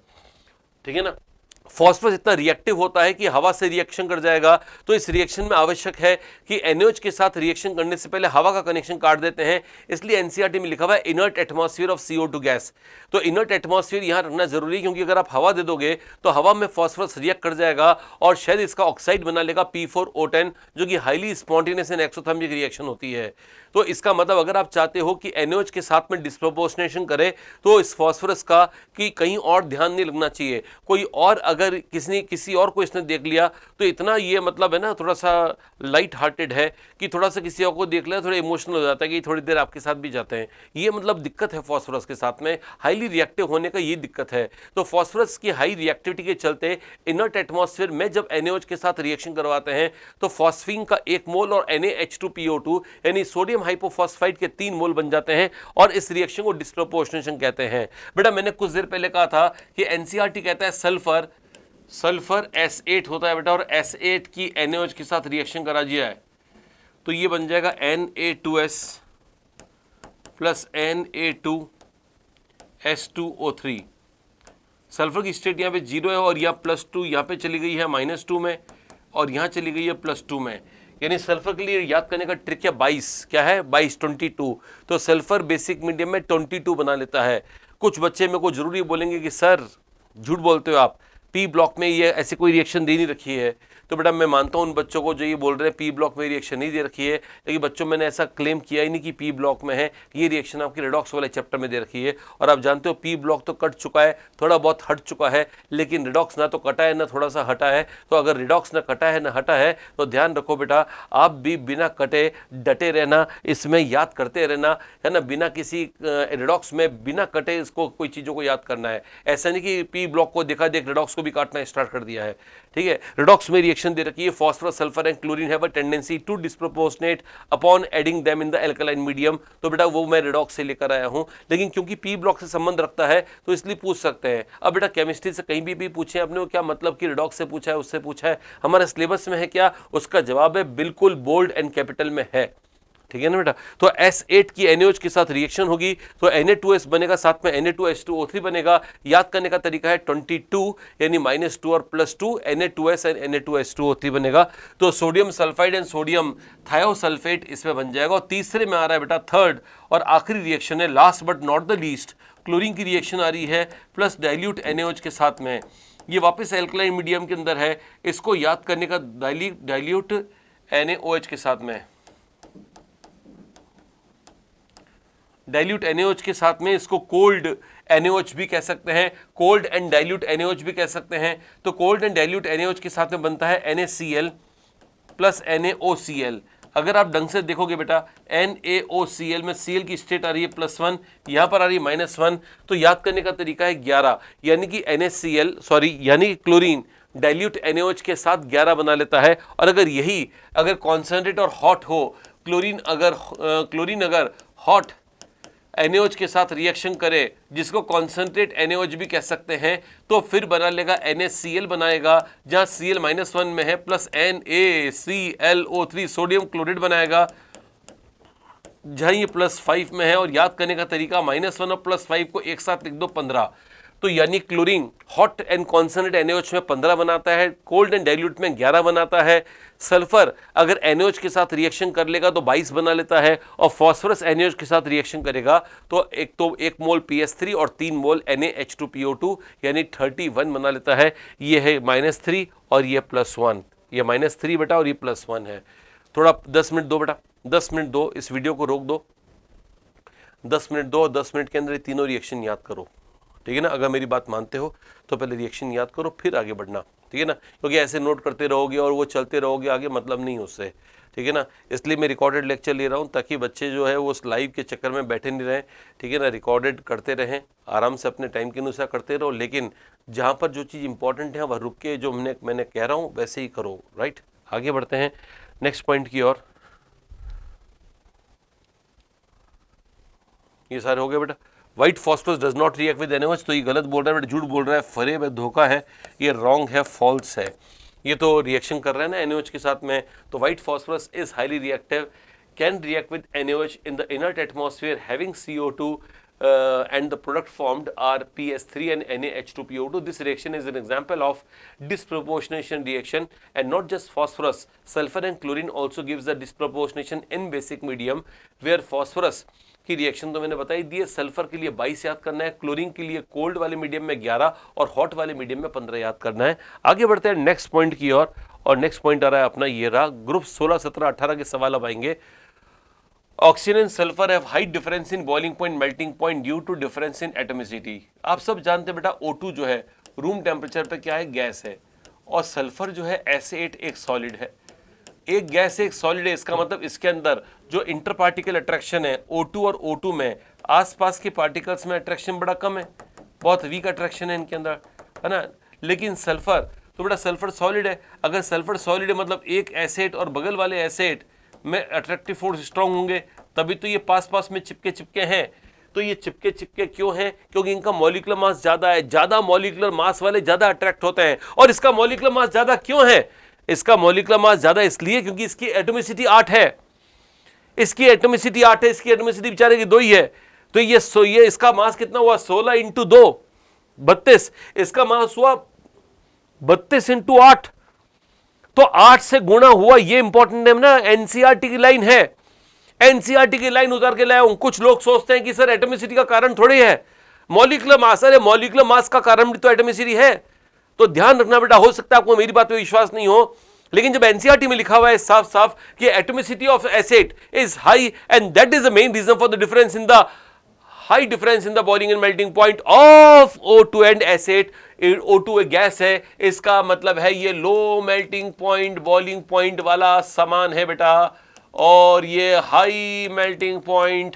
ठीक है ना। फॉस्फोरस इतना रिएक्टिव होता है कि हवा से रिएक्शन कर जाएगा, तो इस रिएक्शन में आवश्यक है कि NaOH के साथ रिएक्शन करने से पहले हवा का कनेक्शन काट देते हैं। इसलिए एनसीईआरटी में लिखा हुआ है inert atmosphere of CO2 gas. तो इनर्ट एटमॉस्फेयर यहां रखना जरूरी है, क्योंकि अगर आप हवा दे दोगे तो हवा में फॉस्फोरस रिएक्ट कर जाएगा और शायद इसका ऑक्साइड बना लेगा P4O10, जो कि highly spontaneous and exothermic reaction होती है। तो इसका मतलब अगर आप चाहते हो कि NaOH के साथ में डिस्प्रोपोर्शनेशन करे तो इस फॉस्फोरस का कि कहीं और ध्यान नहीं लगना चाहिए। कोई और अगर किसी और को इसने देख लिया तो इतना ये मतलब है ना, थोड़ा सा लाइट हार्टेड है कि थोड़ा सा किसी और को देख लिया थोड़ा इमोशनल हो जाता है कि थोड़ी देर आपके साथ भी जाते हैं। ये मतलब दिक्कत है फॉस्फोरस के साथ में, हाईली रिएक्टिव होने का ये दिक्कत है। तो फॉस्फोरस की हाई रिएक्टिविटी के चलते इनर्ट एटमॉस्फेयर में जब NaOH के साथ रिएक्शन करवाते हैं तो फॉस्फीन का 1 मोल और NaH2PO2 यानी सोडियम हाइपोफॉस्फाइट के 3 मोल बन जाते हैं और इस रिएक्शन को डिस्प्रोपोर्शनेशन कहते हैं। बेटा मैंने कुछ देर पहले कहा था कि एनसीईआरटी कहता है सल्फर S8 होता है बेटा, और S8 की NaOH के साथ रिएक्शन करा दिया है तो ये बन जाएगा Na2S प्लस Na2S2O3। सल्फर की स्टेट यहाँ पे 0 है और यहाँ +2 यहाँ पे चली गई है -2 में और यहाँ चली गई है +2 में। यानी सल्फर के लिए याद करने का ट्रिक है 22, क्या है 22 तो सल्फर बेसिक मीडियम में 22 बना लेता है। कुछ बच्चे मेरे को जरूरी बोलेंगे कि सर झूठ बोलते हो आप, P ब्लॉक में ये ऐसी कोई रिएक्शन दे नहीं रखी है। तो बेटा मैं मानता हूँ उन बच्चों को जो ये बोल रहे हैं P ब्लॉक में रिएक्शन नहीं दे रखी है, लेकिन बच्चों मैंने ऐसा क्लेम किया ही नहीं कि P ब्लॉक में है। ये रिएक्शन आपकी रिडॉक्स वाले चैप्टर में दे रखी है और आप जानते हो P ब्लॉक तो कट चुका है, थोड़ा बहुत हट चुका है, लेकिन रिडॉक्स ना तो कटा है ना थोड़ा सा हटा है। तो अगर रिडॉक्स ना कटा है ना हटा है तो ध्यान रखो बेटा, आप भी बिना कटे डटे रहना, इसमें याद करते रहना है ना, बिना किसी रिडॉक्स में बिना कटे इसको कोई चीज़ों को याद करना है। ऐसा नहीं कि P ब्लॉक को देखा देख रिडॉक्स को भी काटना स्टार्ट कर दिया है, ठीक है। रिडॉक्स में रिएक्शन दे रखी है, phosphorus, sulphur and chlorine have a tendency to disproportionate upon adding them in the alkaline medium. तो बेटा वो मैं रिडॉक्स से लेकर आया हूं, लेकिन क्योंकि P ब्लॉक से संबंध रखता है तो इसलिए पूछ सकते हैं। अब बेटा केमिस्ट्री से कहीं भी पूछे आपने, क्या मतलब कि रिडॉक्स से पूछा है उससे पूछा है, हमारे सिलेबस में है क्या, उसका जवाब है बिल्कुल बोल्ड एंड कैपिटल में है, ठीक है ना बेटा। तो S8 की NaOH के साथ रिएक्शन होगी तो Na2S बनेगा, साथ में Na2H2O3 बनेगा। याद करने का तरीका है 22 यानी -2 और +2 Na2S एंड Na2H2O3 बनेगा। तो sodium sulphide and sodium thiosulphate इसमें बन जाएगा। और तीसरे में आ रहा है बेटा थर्ड और आखिरी रिएक्शन है, last but not the least, chlorine की रिएक्शन आ रही है प्लस डाइल्यूट NaOH के साथ में। ये वापस एल्कलाइन मीडियम के अंदर है, इसको याद करने का डाइल्यूट NaOH के साथ में। डाइल्यूट NaOH के साथ में इसको कोल्ड NaOH भी कह सकते हैं, कोल्ड एंड डाइल्यूट NaOH भी कह सकते हैं। तो कोल्ड एंड डाइल्यूट NaOH के साथ में बनता है NaCl प्लस NaOCl। अगर आप ढंग से देखोगे बेटा NaOCl में Cl की स्टेट आ रही है +1, यहां पर आ रही है -1, तो याद करने का तरीका है 11, यानी कि यानी कि क्लोरीन डाइल्यूट NaOH के साथ 11 बना लेता है। और अगर कॉन्सेंट्रेट और हॉट हो, क्लोरीन अगर हॉट NaOH के साथ रिएक्शन करे, जिसको कॉन्सेंट्रेट NaOH भी कह सकते हैं, तो फिर बना लेगा NaCl बनाएगा, जहां Cl -1 में है, प्लस NaClO3 सोडियम क्लोराइड बनाएगा, जहां ये +5 में है। और याद करने का तरीका -1 और +5 को एक साथ लिख दो 15। तो यानी chlorine hot and concentrate NaOH में 15 बनाता है, कोल्ड एंड डाइल्यूट में 11 बनाता है। सल्फर अगर NaOH के साथ रिएक्शन कर लेगा तो 22 बना लेता है, और फॉस्फोरस NaOH के साथ रिएक्शन करेगा तो एक मोल PS3 और 3 मोल NaH2PO2 यानी 31 बना लेता है। ये है -3 और ये +1, ये -3 बेटा और ये +1 है। थोड़ा 10 मिनट दो बेटा, 10 मिनट दो, इस वीडियो को रोक दो, 10 मिनट दो, 10 मिनट के अंदर ये तीनों रिएक्शन याद करो, ठीक है ना। अगर मेरी बात मानते हो तो पहले रिएक्शन याद करो, फिर आगे बढ़ना, ठीक है ना, क्योंकि ऐसे नोट करते रहोगे और वो चलते रहोगे आगे, मतलब नहीं उससे, ठीक है ना। इसलिए मैं रिकॉर्डेड लेक्चर ले रहा हूँ ताकि बच्चे जो है वो उस लाइव के चक्कर में बैठे नहीं रहें, ठीक है ना। रिकॉर्डेड करते रहें, आराम से अपने टाइम के अनुसार करते रहो, लेकिन जहाँ पर जो चीज़ इंपॉर्टेंट है वह रुक के जो मैंने कह रहा हूँ वैसे ही करो, राइट। आगे बढ़ते हैं नेक्स्ट पॉइंट की ओर। ये सारे हो गए बेटा। White phosphorus does not react with NaOH, तो ये गलत बोल रहा है बेटा, झूठ बोल रहा है, फरेब है, धोखा है, ये रॉन्ग है, फॉल्स है। ये तो रिएक्शन कर रहा है ना NaOH के साथ में। तो white phosphorus is highly reactive, can react with NaOH in the inert atmosphere having CO2 and the product formed are PS3 and NaH2PO2. This reaction is an example of disproportionation reaction, and not just phosphorus, sulfur and chlorine also gives the disproportionation in basic medium, where phosphorus की reaction तो मैंने बताई दी है, sulphur के लिए 22 याद करना है, क्लोरीन के लिए कोल्ड वाले मीडियम में 11 और हॉट वाले मीडियम में 15 याद करना है। आगे बढ़ते हैं नेक्स्ट पॉइंट की ओर, और नेक्स्ट पॉइंट आ रहा है अपना ये रहा। ग्रुप 16, 17, 18 के सवाल अब आएंगे। Oxygen and sulphur have high difference in boiling point, melting point due to difference in atomicity. आप सब जानते हैं बेटा O2 जो है रूम टेम्परेचर पे क्या है, गैस है, और सल्फर जो है SA8 एक सॉलिड है। एक गैस एक सॉलिड है, इसका मतलब इसके अंदर जो इंटर पार्टिकल अट्रैक्शन है O2 और O2 में, आसपास के पार्टिकल्स में अट्रैक्शन बड़ा कम है, बहुत वीक अट्रैक्शन है इनके अंदर, है ना। लेकिन सल्फर तो बेटा सल्फर सॉलिड है, अगर सल्फर सॉलिड है मतलब एक एसिड और बगल वाले एसिड में अट्रैक्टिव फोर्स स्ट्रांग होंगे, तभी तो ये पास पास में चिपके चिपके हैं। तो ये चिपके चिपके क्यों हैं? क्योंकि इनका मॉलिक्यूलर मास ज्यादा है, ज्यादा मॉलिक्यूलर मास वाले ज्यादा अट्रैक्ट होते हैं। और इसका मॉलिक्यूलर मास ज्यादा क्यों है? इसका मॉलिक्यूलर मास ज्यादा इसलिए क्योंकि इसकी एटॉमिसिटी 8 है, इसकी एटॉमिसिटी 8 है, इसकी एटॉमिसिटी बेचारे की 2 ही है। तो ये इसका मास कितना हुआ? 16 × 2 32, इसका मास हुआ 32 × 8, तो 8 से गुणा हुआ। ये इंपॉर्टेंट है ना, एनसीईआरटी की लाइन है, एनसीईआरटी की लाइन उतार के लाया हूं। कुछ लोग सोचते हैं कि सर एटॉमिसिटी का कारण थोड़ी है मॉलिक्यूलर मास, अरे मॉलिक्यूलर मास का कारण भी तो एटॉमिसिटी है। तो ध्यान रखना बेटा, हो सकता है आपको मेरी बात पे विश्वास नहीं हो, लेकिन जब एनसीईआरटी में लिखा हुआ है साफ साफ कि atomicity of acid is high and that is the main reason for the difference in the high difference in the boiling and melting point of O2 and acid. O2 एक गैस है, इसका मतलब है ये low melting point boiling point वाला सामान है बेटा, और ये high melting point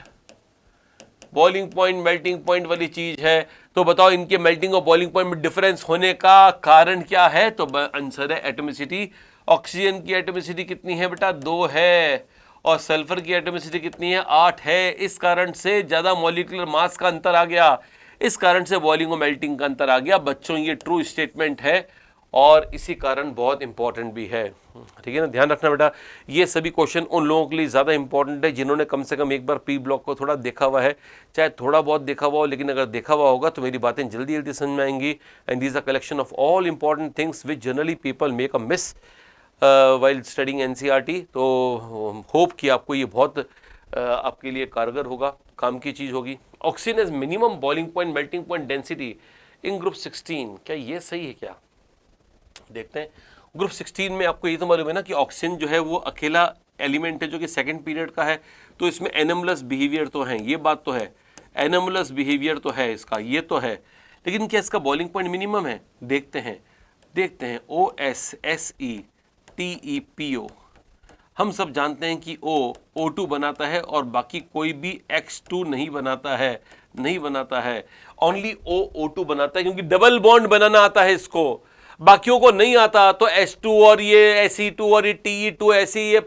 boiling point melting point वाली चीज है। तो बताओ इनके मेल्टिंग और बॉइलिंग पॉइंट में डिफरेंस होने का कारण क्या है? तो आंसर है एटॉमिसिटी। ऑक्सीजन की एटॉमिसिटी कितनी है बेटा? 2 है, और सल्फर की एटॉमिसिटी कितनी है? 8 है। इस कारण से ज्यादा मॉलिक्यूलर मास का अंतर आ गया, इस कारण से बॉइलिंग और मेल्टिंग का अंतर आ गया। बच्चों ये ट्रू स्टेटमेंट है और इसी कारण बहुत इंपॉर्टेंट भी है, ठीक है ना। ध्यान रखना बेटा, ये सभी क्वेश्चन उन लोगों के लिए ज़्यादा इंपॉर्टेंट है जिन्होंने कम से कम एक बार पी ब्लॉक को थोड़ा देखा हुआ है, चाहे थोड़ा बहुत देखा हुआ हो, लेकिन अगर देखा हुआ होगा तो मेरी बातें जल्दी जल्दी समझ में आएंगी। And these are collection of all important things which generally people make a miss while studying NCERT. तो होप कि आपको ये बहुत आपके लिए कारगर होगा, काम की चीज़ होगी। Oxygen is minimum boiling point melting point density in group 16, क्या ये सही है क्या? देखते हैं। ग्रुप 16 में आपको ये तो मालूम है ना कि ऑक्सीजन जो है वो अकेला एलिमेंट है जो कि सेकंड पीरियड का है, तो इसमें एनोमलस बिहेवियर तो है, ये बात तो है, एनोमलस बिहेवियर तो है इसका, ये तो है, लेकिन क्या इसका बॉइलिंग पॉइंट मिनिमम है? देखते हैं OSSETEPO, हम सब जानते हैं कि O2 बनाता है और बाकी कोई भी X2 नहीं बनाता है, ओनली O2 बनाता है, क्योंकि डबल बॉन्ड बनाना आता है इसको, बाकियों को नहीं आता। तो H2 और ये Se2 और ये Te2 ऐसी ये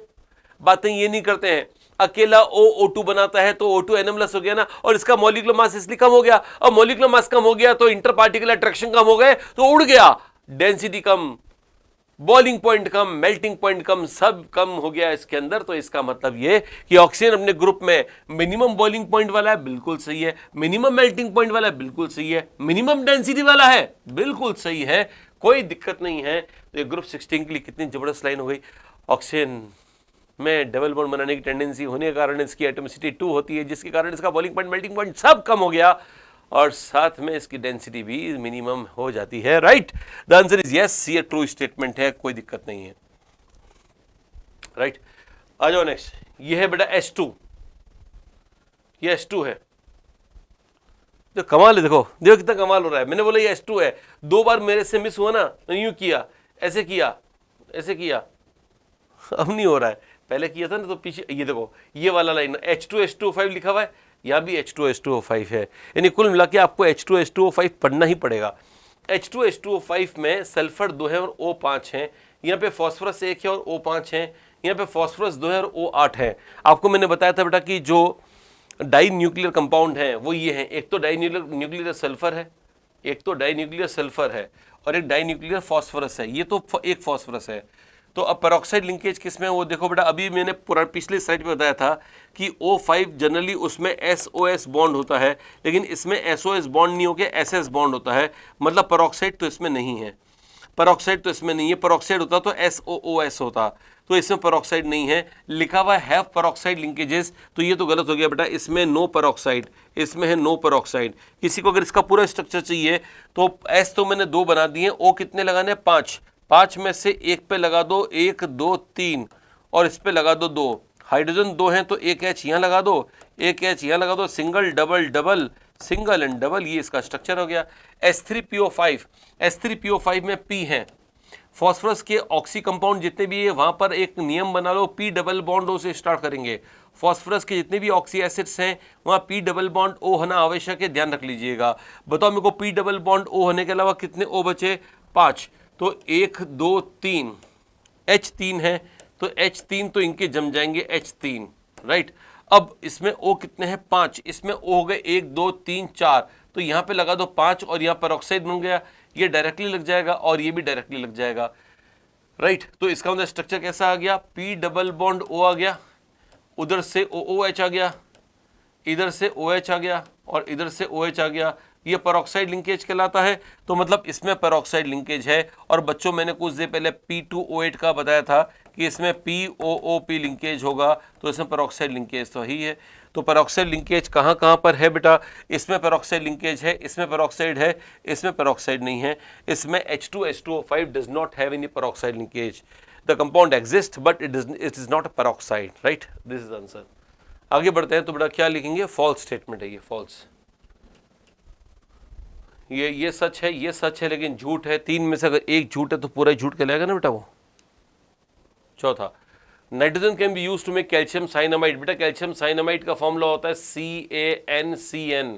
बातें ये नहीं करते हैं, अकेला O2 बनाता है, तो O2 एनोमलस हो गया ना, और इसका मॉलिक्यूलर मास इसलिए कम हो गया, और मॉलिक्यूलर मास कम हो गया तो इंटर पार्टिकल अट्रैक्शन कम हो गए, तो उड़ गया, डेंसिटी कम, बॉइलिंग पॉइंट कम, मेल्टिंग पॉइंट कम, सब कम हो गया इसके अंदर। तो इसका मतलब ये कि ऑक्सीजन अपने ग्रुप में मिनिमम बॉइलिंग पॉइंट वाला है, बिल्कुल सही है, मिनिमम मेल्टिंग पॉइंट वाला है, बिल्कुल सही है, मिनिमम डेंसिटी वाला है, बिल्कुल सही है, कोई दिक्कत नहीं है। तो ये ग्रुप 16 के लिए कितनी जबरदस्त लाइन हो गई। ऑक्सीजन में डबल बॉन्ड बनाने की टेंडेंसी होने के कारण इसकी एटॉमिसिटी 2 होती है, जिसके कारण इसका बॉइलिंग पॉइंट, मेल्टिंग पॉइंट सब कम हो गया, और साथ में इसकी डेंसिटी भी मिनिमम हो जाती है। Right, the answer is yes, ये ट्रू स्टेटमेंट है, कोई दिक्कत नहीं है। राइट, आ जाओ नेक्स्ट। ये है बेटा H2, ये H2 है, तो कमाल है, देखो कितना कमाल हो रहा है। मैंने बोला ये H2 है, 2 बार मेरे से मिस हुआ ना, यूं किया, ऐसे किया, ऐसे किया, अब नहीं हो रहा है, पहले किया था ना, तो पीछे ये देखो, ये वाला लाइन H2H2O5 लिखा हुआ है, यहाँ भी H2H2O5 है, यानी कुल मिला के आपको H2H2O5 पढ़ना ही पड़ेगा। H2H2O5 में सल्फर 2 है और O5 है, यहाँ पे फॉस्फोरस 1 है और O5 है, यहाँ पे फॉस्फोरस 2 है और O8 है। आपको मैंने बताया था बेटा कि जो डाई न्यूक्लियर कंपाउंड है वो ये है, एक तो डाई न्यूक्लियर सल्फर है, एक तो डाई न्यूक्लियर सल्फर है, और एक डाई न्यूक्लियर फॉस्फोरस है, ये तो एक फॉस्फोरस है। तो अब पेरोक्साइड लिंकेज किस में है वो देखो बेटा, अभी मैंने पिछले स्लाइड पे बताया था कि O5 जनरली उसमें SOS बॉन्ड होता है, लेकिन इसमें SOS बॉन्ड नहीं होकर SS बॉन्ड होता है, मतलब पेरोक्साइड तो इसमें नहीं है, पेरोक्साइड तो इसमें नहीं है, पेरोक्साइड होता तो SOOS होता, तो इसमें पेरोक्साइड नहीं है, लिखा हुआ हैव पेरोक्साइड लिंकेजेस, तो ये तो गलत हो गया बेटा, इसमें नो पेरोक्साइड, इसमें है नो पेरोक्साइड। किसी को अगर इसका पूरा स्ट्रक्चर चाहिए तो S तो मैंने 2 बना दिए, O कितने लगाने हैं 5, 5 में से एक पे लगा दो 1 2 3 और इस पे लगा दो 2, हाइड्रोजन 2 हैं तो एक H यहाँ लगा दो, एक H यहाँ लगा दो, single double double single and double, ये इसका स्ट्रक्चर हो गया। S3PO5, S3PO5 में P है, फॉस्फोरस के ऑक्सी कंपाउंड जितने भी है वहां पर एक नियम बना लो, P डबल बॉन्ड O से स्टार्ट करेंगे। फॉस्फोरस के जितने भी ऑक्सी एसिड्स हैं वहां P डबल बॉन्ड O होना आवश्यक है, ध्यान रख लीजिएगा। बताओ मेरे को P डबल बॉन्ड O होने के अलावा कितने O बचे? 5, तो 1 2 3, H3 है तो H3 तो इनके जम जाएंगे H3, राइट। अब इसमें O कितने हैं? 5, इसमें O हो गए 1 2 3 4, तो यहाँ पे लगा दो 5 और यहाँ पर ऑक्साइड बन गया, ये डायरेक्टली लग जाएगा और ये भी डायरेक्टली लग जाएगा, राइट। तो इसका मतलब स्ट्रक्चर कैसा आ गया? P डबल बॉन्ड O आ गया, उधर से OOH आ गया, इधर से OH आ गया और इधर से OH आ गया, ये पेरोक्साइड लिंकेज कहलाता है। तो मतलब इसमें पेरोक्साइड लिंकेज है। और बच्चों मैंने कुछ देर पहले P2O8 का बताया था कि इसमें POOP लिंकेज होगा, तो इसमें पेरोक्साइड लिंकेज तो ही है। तो पेरोक्साइड लिंकेज कहाँ कहाँ पर है बेटा? इसमें पेरोक्साइड लिंकेज है, इसमें पेरोक्साइड है, इसमें पेरोक्साइड नहीं है। इसमें H2H2O5 does not have any peroxide linkage. The compound exist but it is not a peroxide, right. This is answer. आगे बढ़ते हैं तो बेटा क्या लिखेंगे? फॉल्स स्टेटमेंट है ये, फॉल्स। ये सच है, ये सच है, लेकिन झूठ है। 3 में से अगर एक झूठ है तो पूरा ही झूठ कहलाएगा ना बेटा वो। चौथा, nitrogen can be used to make calcium cyanamide. बेटा कैल्शियम साइनामाइड का फॉर्मूला होता है CaNCN।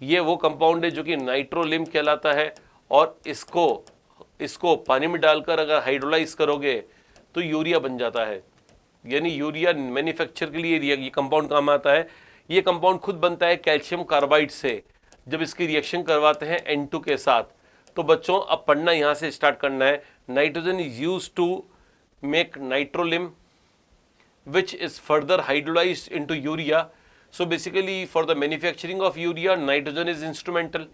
ये वो कंपाउंड है जो कि नाइट्रोलिम कहलाता है, और इसको पानी में डालकर अगर हाइड्रोलाइज करोगे तो यूरिया बन जाता है। यानी यूरिया मैन्युफैक्चर के लिए ये कंपाउंड काम आता है। ये कंपाउंड खुद बनता है कैल्शियम कार्बाइड से, जब इसकी रिएक्शन करवाते हैं N2 के साथ। तो बच्चों अब पढ़ना यहाँ से स्टार्ट करना है। Nitrogen is used to make nitrolim which is further hydrolyzed into urea. So basically for the manufacturing of urea, nitrogen is instrumental,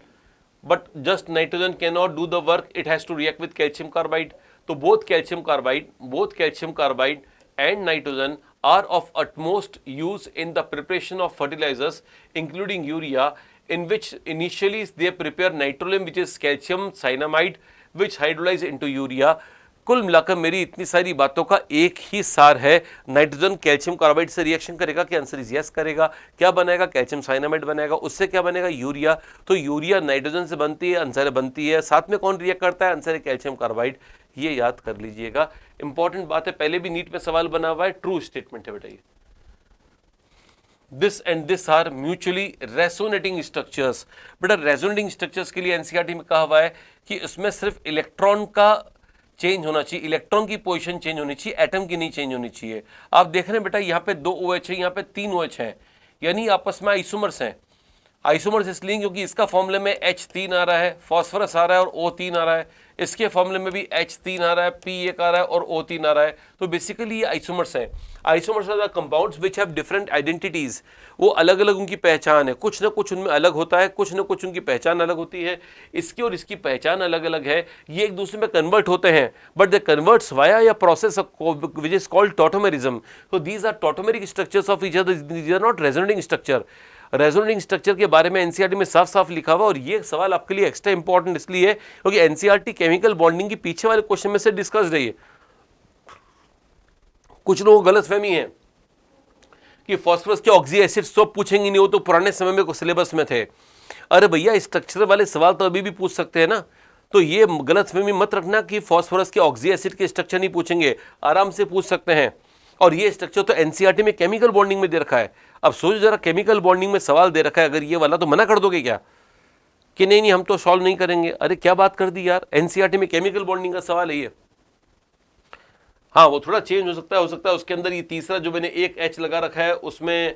but just nitrogen cannot do the work, it has to react with calcium carbide. So both calcium carbide and nitrogen are of utmost use in the preparation of fertilizers including urea, in which initially they prepare nitrolim, which is calcium cyanamide, which hydrolyze into urea. कुल मिलाकर मेरी इतनी सारी बातों का एक ही सार है, नाइट्रोजन कैल्शियम कार्बाइड से रिएक्शन करेगा कि आंसर इज यस करेगा। क्या बनेगा? कैल्शियम साइनामाइड बनेगा। उससे क्या बनेगा? यूरिया। तो यूरिया नाइट्रोजन से बनती है, आंसर बनती है। साथ में कौन रिएक्ट करता है? आंसर है कैल्शियम कार्बाइड। ये याद कर लीजिएगा, इंपॉर्टेंट बात है, पहले भी नीट में सवाल बना हुआ है, ट्रू स्टेटमेंट है बेटा ये। This and this are mutually resonating structures. बेटा रेजोनेटिंग स्ट्रक्चर्स के लिए एनसीईआरटी में कहा हुआ है कि इसमें सिर्फ इलेक्ट्रॉन का चेंज होना चाहिए, इलेक्ट्रॉन की पोजीशन चेंज होनी चाहिए, एटम की नहीं चेंज होनी चाहिए। आप देख रहे हैं बेटा यहाँ पे 2 OH है, यहाँ पे 3 OH है, यानी आपस में आइसोमर्स हैं। आइसोमर्स इसलिए क्योंकि इसका फॉर्मूले में H3 आ रहा है, फॉस्फोरस आ रहा है और O3 आ रहा है, इसके फॉर्मूले में भी H3 आ रहा है, P1 आ रहा है और O3 आ रहा है। तो बेसिकली ये आइसोमर्स हैं। Isomers are the compounds which have different identities. वो अलग अलग उनकी पहचान है, कुछ ना कुछ उनमें अलग होता है, कुछ ना कुछ उनकी पहचान अलग होती है। इसकी और इसकी पहचान अलग अलग है, ये एक दूसरे में कन्वर्ट होते हैं, but they converts via a process which is called tautomerism. तो these are tautomeric structures of each other, these are not resonating structure. Resonating structure के बारे में एनसीईआरटी में साफ साफ लिखा हुआ, और ये सवाल आपके लिए एक्स्ट्रा इंपॉर्टेंट इसलिए है क्योंकि एनसीईआरटी केमिकल बॉन्डिंग के पीछे वाले क्वेश्चन में से डिस्कस रही है। कुछ लोगों को गलतफहमी है कि फास्फोरस के ऑक्सी एसिड्स तो पूछेंगे नहीं, वो तो पुराने समय में सिलेबस में थे। अरे भैया स्ट्रक्चर वाले सवाल तो अभी भी पूछ सकते हैं ना, तो ये गलतफहमी मत रखना कि फास्फोरस के ऑक्सी एसिड के स्ट्रक्चर नहीं पूछेंगे, आराम से पूछ सकते हैं। और ये स्ट्रक्चर तो एनसीईआरटी में केमिकल बॉन्डिंग में दे रखा है। अब सोचो जरा, केमिकल बॉन्डिंग में सवाल दे रखा है अगर ये वाला, तो मना कर दोगे क्या कि नहीं नहीं हम तो सॉल्व नहीं करेंगे? अरे क्या बात कर दी यार, एनसीईआरटी में केमिकल बॉन्डिंग का सवाल है ये। हाँ वो थोड़ा चेंज हो सकता है उसके अंदर ये तीसरा जो मैंने एक H लगा रखा है उसमें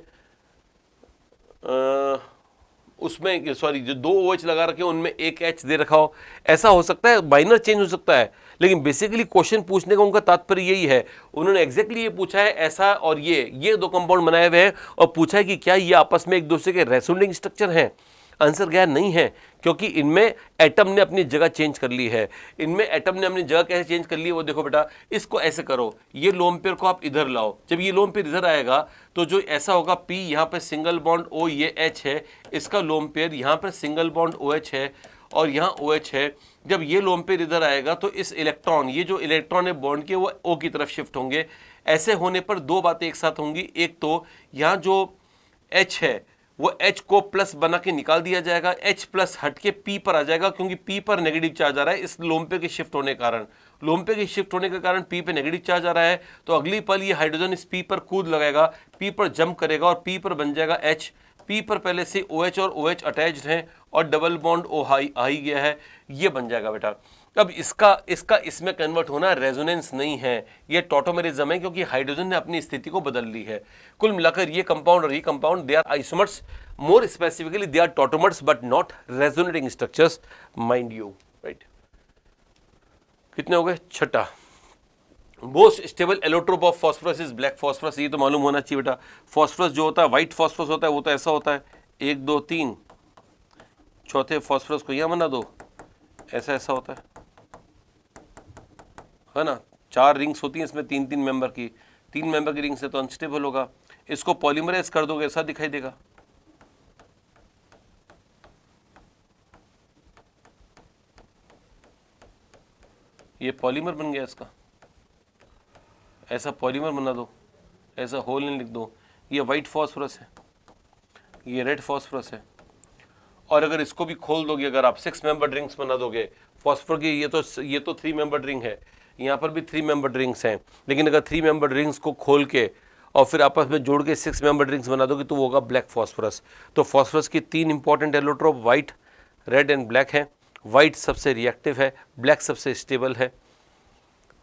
सॉरी जो 2 OH लगा रखे हैं उनमें एक H दे रखा हो, ऐसा हो सकता है, माइनर चेंज हो सकता है, लेकिन बेसिकली क्वेश्चन पूछने का उनका तात्पर्य यही है। उन्होंने एग्जैक्टली ये पूछा है ऐसा, और ये 2 कंपाउंड बनाए हुए हैं और पूछा है कि क्या ये आपस में एक दूसरे के रेजोनेटिंग स्ट्रक्चर हैं। आंसर गया नहीं है, क्योंकि इनमें एटम ने अपनी जगह चेंज कर ली है। इनमें एटम ने अपनी जगह कैसे चेंज कर ली है वो देखो बेटा, इसको ऐसे करो, ये लोन पेयर को आप इधर लाओ, जब ये लोन पेयर इधर आएगा तो जो ऐसा होगा P यहाँ पे सिंगल बॉन्ड O, ये H है, इसका लोन पेयर यहाँ पर सिंगल बॉन्ड OH है और यहाँ OH है। जब ये लोन पेयर इधर आएगा तो इस इलेक्ट्रॉन, ये जो इलेक्ट्रॉन है बॉन्ड के, वो O की तरफ शिफ्ट होंगे। ऐसे होने पर 2 बातें एक साथ होंगी, एक तो यहाँ जो H है वो H को प्लस बना के निकाल दिया जाएगा, H प्लस हट के P पर आ जाएगा, क्योंकि P पर नेगेटिव चार्ज आ रहा है इस लोन पेयर के शिफ्ट होने के कारण। लोन पेयर के शिफ्ट होने के कारण P पे नेगेटिव चार्ज आ रहा है, तो अगली पल ये हाइड्रोजन इस P पर कूद लगाएगा, P पर जंप करेगा और P पर बन जाएगा H। P पर पहले से OH और OH अटैच्ड हैं और डबल बॉन्ड O आ ही गया है, ये बन जाएगा बेटा। अब इसका इसमें कन्वर्ट होना रेजोनेंस नहीं है, ये टॉटोमेरिज्म है, क्योंकि हाइड्रोजन ने अपनी स्थिति को बदल ली है। कुल मिलाकर ये कंपाउंड और ये compound they are isomers, more specifically they are tautomers but not resonating structures, mind you, right. कितने हो गए? छठा, most stable allotrope of phosphorus is black phosphorus. ये तो मालूम होना चाहिए बेटा। फास्फोरस जो होता है, व्हाइट फास्फोरस होता है, वो तो ऐसा होता है 1 2 3, चौथे फास्फोरस को यहां बना दो, ऐसा ऐसा होता है ना। 4 रिंग्स होती हैं इसमें, 3 मेंबर की, 3 मेंबर की रिंग से तो अनस्टेबल होगा। इसको पॉलीमराइज कर दोगे ऐसा दिखाई देगा। ये पॉलीमर बन गया इसका, ऐसा पॉलीमर बना दो, ऐसा होल नहीं लिख दो। ये वाइट फास्फोरस है, ये रेड फास्फोरस है, और अगर इसको भी खोल दोगे, अगर आप 6 मेंबर रिंग्स बना दोगे फास्फोर की, ये तो 3 मेंबर रिंग है, यहाँ पर भी 3 मेंबर रिंग्स हैं, लेकिन अगर 3 मेंबर रिंग्स को खोल के और फिर आपस में जोड़ के 6 मेंबर रिंग्स बना दोगे तो वो होगा ब्लैक फास्फोरस। तो फास्फोरस की 3 important allotrope white, red and black है। वाइट सबसे रिएक्टिव है, ब्लैक सबसे स्टेबल है।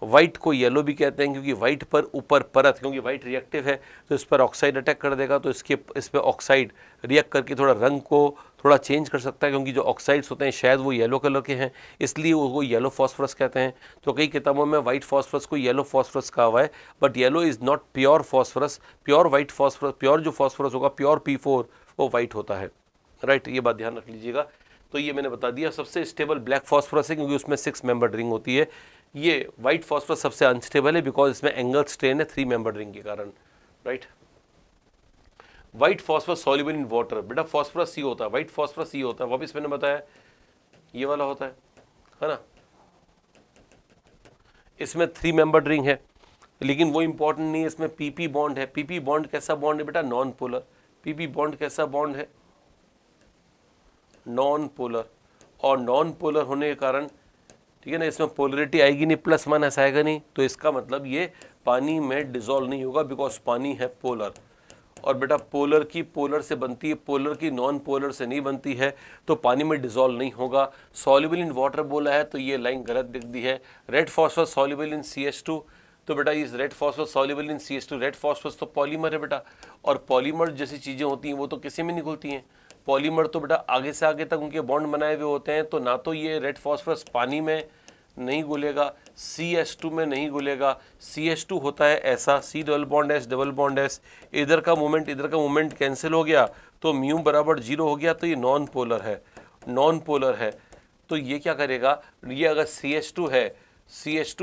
वाइट को येलो भी कहते हैं क्योंकि वाइट पर ऊपर परत, क्योंकि वाइट रिएक्टिव है तो इस पर ऑक्साइड अटैक कर देगा, तो इस पर ऑक्साइड रिएक्ट करके थोड़ा रंग को थोड़ा चेंज कर सकता है, क्योंकि जो ऑक्साइड्स होते हैं शायद वो येलो कलर के हैं, इसलिए वो येलो फास्फोरस कहते हैं। तो कई किताबों में वाइट फास्फोरस को येलो फास्फोरस कहा हुआ है, but yellow is not pure phosphorus. Pure white phosphorus, pure जो फास्फोरस होगा, प्योर P4 वो वाइट होता है, राइट। ये बात ध्यान रख लीजिएगा। तो ये मैंने बता दिया, सबसे स्टेबल ब्लैक फास्फोरस है क्योंकि उसमें 6 मेंबर रिंग होती है। ये वाइट फास्फोरस सबसे अनस्टेबल है बिकॉज इसमें एंगल स्ट्रेन है 3 मेंबर रिंग के कारण, right. White phosphorus soluble in water, बेटा फास्फोरस सी होता है, व्हाइट फास्फोरस सी होता है, वापिस मैंने बताया ये वाला होता है ना। इसमें 3 मेंबर्ड रिंग है, लेकिन वो इंपॉर्टेंट नहीं है, इसमें PP बॉन्ड है। PP बॉन्ड कैसा बॉन्ड है बेटा? Non polar. PP बॉन्ड कैसा बॉन्ड है? Non polar. और नॉन पोलर होने के कारण, ठीक है ना, इसमें पोलरिटी आएगी नहीं, प्लस माइनस आएगा नहीं, तो इसका मतलब ये पानी में डिसॉल्व नहीं होगा, बिकॉज पानी है पोलर। और बेटा पोलर की पोलर से बनती है, पोलर की नॉन पोलर से नहीं बनती है, तो पानी में डिसॉल्व नहीं होगा। सॉल्युबल इन वाटर बोला है, तो ये लाइन गलत दिख दी है। Red phosphorus soluble in CH2, तो बेटा इस red phosphorus soluble in CH2, red phosphorus तो पॉलीमर है बेटा, और पॉलीमर जैसी चीज़ें होती हैं वो तो किसी में नहीं घुलती हैं। पॉलीमर तो बेटा आगे से आगे तक उनके बॉन्ड बनाए हुए होते हैं, तो ना तो ये रेड फॉस्फोरस पानी में नहीं घुलेगा, CH2 में नहीं घुलेगा। CH2 होता है ऐसा, C double bond S double bond S, इधर का मूवमेंट कैंसिल हो गया, तो म्यू बराबर 0 हो गया, तो ये नॉन पोलर है, नॉन पोलर है। तो ये क्या करेगा, ये अगर CH2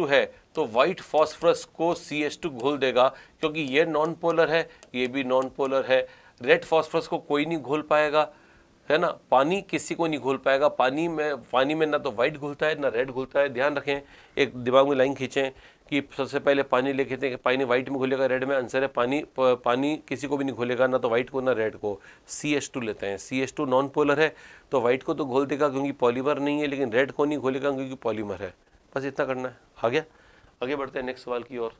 है तो वाइट फॉस्फोरस को CH2 घोल देगा, क्योंकि ये नॉन पोलर है, ये भी नॉन पोलर है। रेड फॉस्फोरस को कोई नहीं घोल पाएगा, है ना, पानी किसी को नहीं घोल पाएगा। पानी में ना तो वाइट घुलता है ना रेड घुलता है। ध्यान रखें, एक दिमाग में लाइन खींचें कि सबसे पहले पानी लेके थे कि पानी वाइट में घुलेगा रेड में, आंसर है पानी किसी को भी नहीं घुलेगा, ना तो वाइट को ना रेड को। CH2 लेते हैं, CH2 नॉन पोलर है, तो वाइट को तो घोल देगा क्योंकि पॉलीमर नहीं है, लेकिन रेड को नहीं घोलेगा क्योंकि पॉलीमर है। बस इतना करना है। आ गया, आगे बढ़ते हैं नेक्स्ट सवाल की ओर।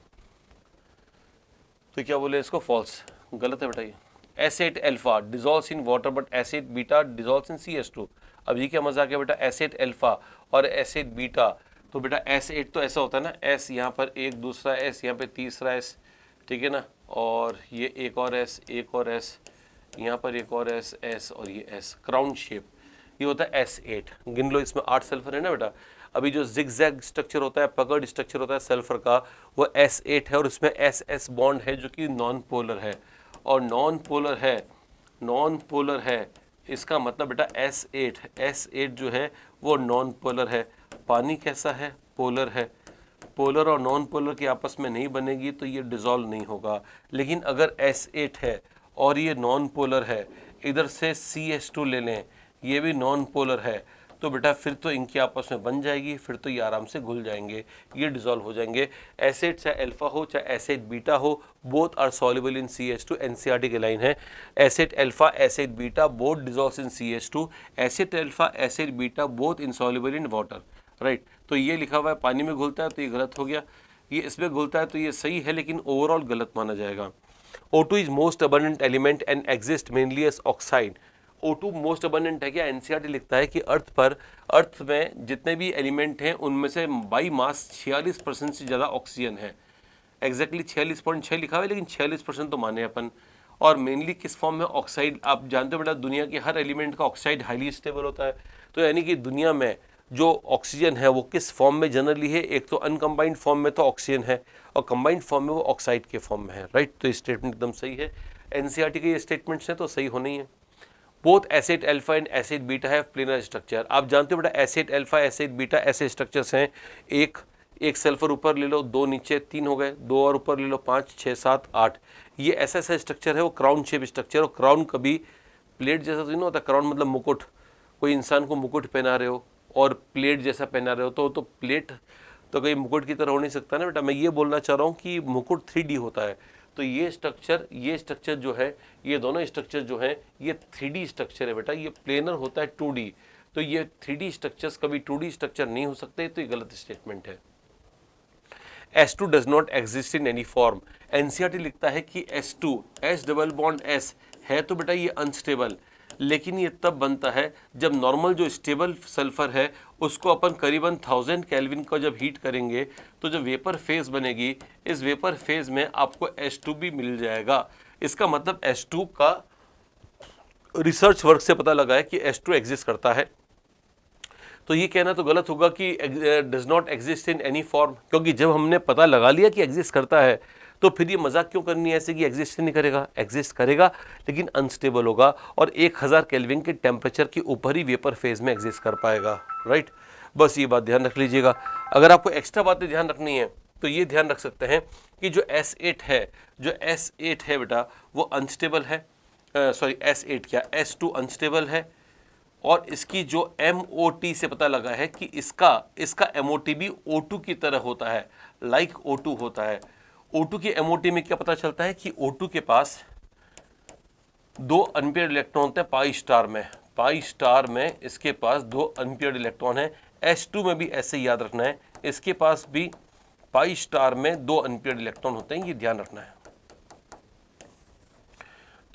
तो क्या बोले इसको? फॉल्स, गलत है बेटा ये। Acid alpha dissolves in water but acid beta dissolves in CH2। अब ये क्या मजाक है बेटा, एसिड अल्फा और एसिड बीटा। तो बेटा एसिड तो ऐसा होता है ना, S यहाँ पर एक, दूसरा S यहाँ पे तीसरा S, ठीक है ना, और ये एक और S, एक और S, यहाँ पर एक और S, S और ये S, क्राउन शेप, ये होता है S8। गिन लो, इसमें 8 सल्फर है ना बेटा। अभी जो जिगजैग स्ट्रक्चर होता है, पकड़ स्ट्रक्चर होता है सल्फर का, वो S8 है, और इसमें SS बॉन्ड है जो कि नॉन पोलर है। और नॉन पोलर है, इसका मतलब बेटा S8 जो है वो नॉन पोलर है। पानी कैसा है? पोलर है। पोलर और नॉन पोलर की आपस में नहीं बनेगी तो ये डिसॉल्व नहीं होगा। लेकिन अगर S8 है और ये नॉन पोलर है, इधर से CH2 ले लें, ये भी नॉन पोलर है, तो बेटा फिर तो इनकी आपस में बन जाएगी, फिर तो ये आराम से घुल जाएंगे, ये डिसॉल्व हो जाएंगे। एसिड चाहे अल्फा हो चाहे एसिड बीटा हो, both are soluble in CH2। NCERT की लाइन है, acid alpha acid beta both dissolves in CH2, acid alpha acid beta both insoluble in water. Right, तो ये लिखा हुआ है पानी में घुलता है तो ये गलत हो गया, ये इसमें घुलता है तो ये सही है, लेकिन ओवरऑल गलत माना जाएगा। O2 is most abundant element and exist mainly as oxide. O2 most abundant है क्या? NCERT लिखता है कि अर्थ में जितने भी एलिमेंट हैं उनमें से बाई मास 46% से ज़्यादा ऑक्सीजन है। एग्जैक्टली 46.6 लिखा हुआ है, लेकिन 46% तो माने अपन। और मेनली किस फॉर्म में? ऑक्साइड। आप जानते हो बेटा दुनिया के हर एलिमेंट का ऑक्साइड हाईली स्टेबल होता है, तो यानी कि दुनिया में जो ऑक्सीजन है वो किस फॉर्म में जनरली है? एक तो अनकम्बाइंड फॉर्म में तो ऑक्सीजन है, और कंबाइंड फॉर्म में वो ऑक्साइड के फॉर्म में है। राइट, तो ये स्टेटमेंट एकदम सही है। NCERT के ये स्टेटमेंट्स हैं तो सही होने ही है। Both acid alpha and acid beta है प्लेनर स्ट्रक्चर। आप जानते हो बेटा एसिड अल्फा एसिड बीटा ऐसे स्ट्रक्चर्स हैं, एक सल्फर ऊपर ले लो, 2 नीचे, 3 हो गए, 2 और ऊपर ले लो, 5 6 7 8। ये ऐसा स्ट्रक्चर है, वो क्राउन शेप स्ट्रक्चर। और क्राउन कभी प्लेट जैसा तो नहीं होता, क्राउन मतलब मुकुट, कोई इंसान को मुकुट पहना रहे हो और प्लेट जैसा पहना रहे हो, तो प्लेट तो कहीं मुकुट की तरह हो नहीं सकता ना बेटा। मैं ये बोलना चाह रहा हूँ कि मुकुट 3D होता है, तो ये स्ट्रक्चर जो है, ये दोनों स्ट्रक्चर जो हैं ये 3D स्ट्रक्चर है बेटा। ये प्लेनर होता है 2D, तो ये 3D स्ट्रक्चर्स कभी 2D स्ट्रक्चर नहीं हो सकते, तो ये गलत स्टेटमेंट है। S2 does not exist in any form. NCERT लिखता है कि S2 S double bond S है तो बेटा ये अनस्टेबल, लेकिन ये तब बनता है जब नॉर्मल जो स्टेबल सल्फर है उसको अपन करीबन 1000 केल्विन का जब हीट करेंगे तो जो वेपर फेज बनेगी, इस वेपर फेज में आपको H2 भी मिल जाएगा। इसका मतलब H2 का रिसर्च वर्क से पता लगा है कि H2 एग्जिस्ट करता है। तो ये कहना तो गलत होगा कि does not exist in any form, क्योंकि जब हमने पता लगा लिया कि एग्जिस्ट करता है तो फिर ये मजाक क्यों करनी है ऐसे कि एग्जिस्ट नहीं करेगा। एग्जिस्ट करेगा लेकिन अनस्टेबल होगा, और 1000 केल्विन के टेम्परेचर के ऊपर ही वेपर फेज में एग्जिस्ट कर पाएगा। राइट, बस ये बात ध्यान रख लीजिएगा। अगर आपको एक्स्ट्रा बातें ध्यान रखनी है तो ये ध्यान रख सकते हैं कि जो S8 है बेटा वो अनस्टेबल है। S8 क्या, S2 अनस्टेबल है, और इसकी जो MOT से पता लगा है कि इसका MOT भी O2 की तरह होता है, लाइक O2 होता है। O2 की MOT में क्या पता चलता है कि O2 के पास 2 अनपेयर्ड इलेक्ट्रॉन होते हैं पाई स्टार में। पाई स्टार में इसके पास 2 अनपेयर्ड इलेक्ट्रॉन है। H2 में भी ऐसे याद रखना है, इसके पास भी पाई स्टार में 2 अनपेयर्ड इलेक्ट्रॉन होते हैं, ये ध्यान रखना है।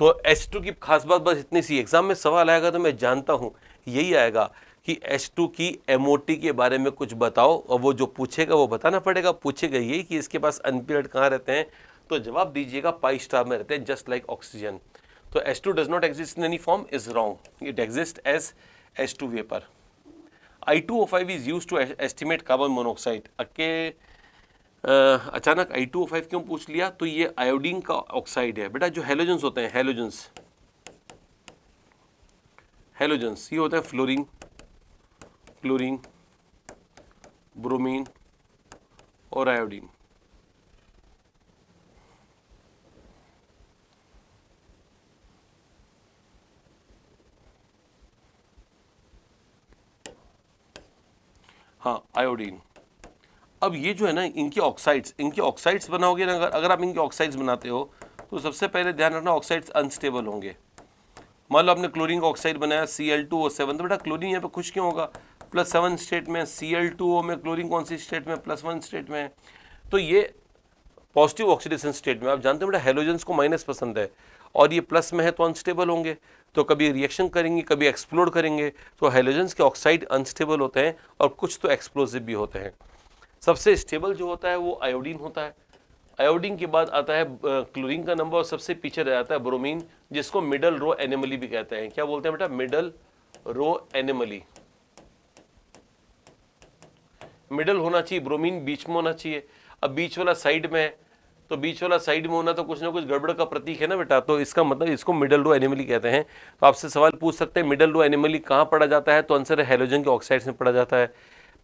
तो H2 की खास बात बस इतनी सी, एग्जाम में सवाल आएगा तो मैं जानता हूं यही आएगा कि H2 की MOT के बारे में कुछ बताओ, और वो जो पूछेगा वो बताना पड़ेगा। पूछेगा यही कि इसके पास अनपेयर्ड कहाँ रहते हैं, तो जवाब दीजिएगा पाई स्टार में रहते हैं, जस्ट लाइक ऑक्सीजन। तो H2 does not exist in any form is wrong, it exist as H2 vapour. I2O5 is used to estimate carbon monoxide. अचानक I2O5 क्यों पूछ लिया, तो ये आयोडीन का ऑक्साइड है बेटा। जो हेलोजेंस होते हैं, हेलोजेंस ये होते हैं फ्लोरीन, क्लोरीन, ब्रोमीन और आयोडीन। हाँ, आयोडीन। अब ये जो है ना, इनके ऑक्साइड्स बनाओगे ना, अगर आप इनके ऑक्साइड्स बनाते हो तो सबसे पहले ध्यान रखना ऑक्साइड्स अनस्टेबल होंगे। मान लो आपने क्लोरीन का ऑक्साइड बनाया Cl2O7, तो बेटा क्लोरीन यहाँ पे खुश क्यों होगा, +7 स्टेट में। Cl2O में क्लोरीन कौन सी स्टेट में, +1 स्टेट में। तो ये पॉजिटिव ऑक्सीडेशन स्टेट में। आप जानते हो बेटा हेलोजेंस को माइनस पसंद है, और ये प्लस में है तो अनस्टेबल होंगे, तो कभी रिएक्शन करेंगे कभी एक्सप्लोड करेंगे। तो हेलोजेंस के ऑक्साइड अनस्टेबल होते हैं और कुछ तो एक्सप्लोसिव भी होते हैं। सबसे स्टेबल जो होता है वो आयोडीन होता है। आयोडीन के बाद आता है क्लोरीन का नंबर, और सबसे पीछे रह जाता है ब्रोमीन, जिसको मिडल रो एनिमली भी कहते हैं। क्या बोलते हैं बेटा, मिडल रो एनिमली। मिडल होना चाहिए, ब्रोमीन बीच में होना चाहिए। अब बीच वाला साइड में है, तो बीच वाला साइड में होना तो कुछ ना कुछ गड़बड़ का प्रतीक है ना बेटा, तो इसका मतलब इसको मिडल रो एनिमली कहते हैं। तो आपसे सवाल पूछ सकते हैं मिडल रो एनिमली कहाँ पढ़ा जाता है, तो आंसर है हेलोजन के ऑक्साइड्स में पढ़ा जाता है।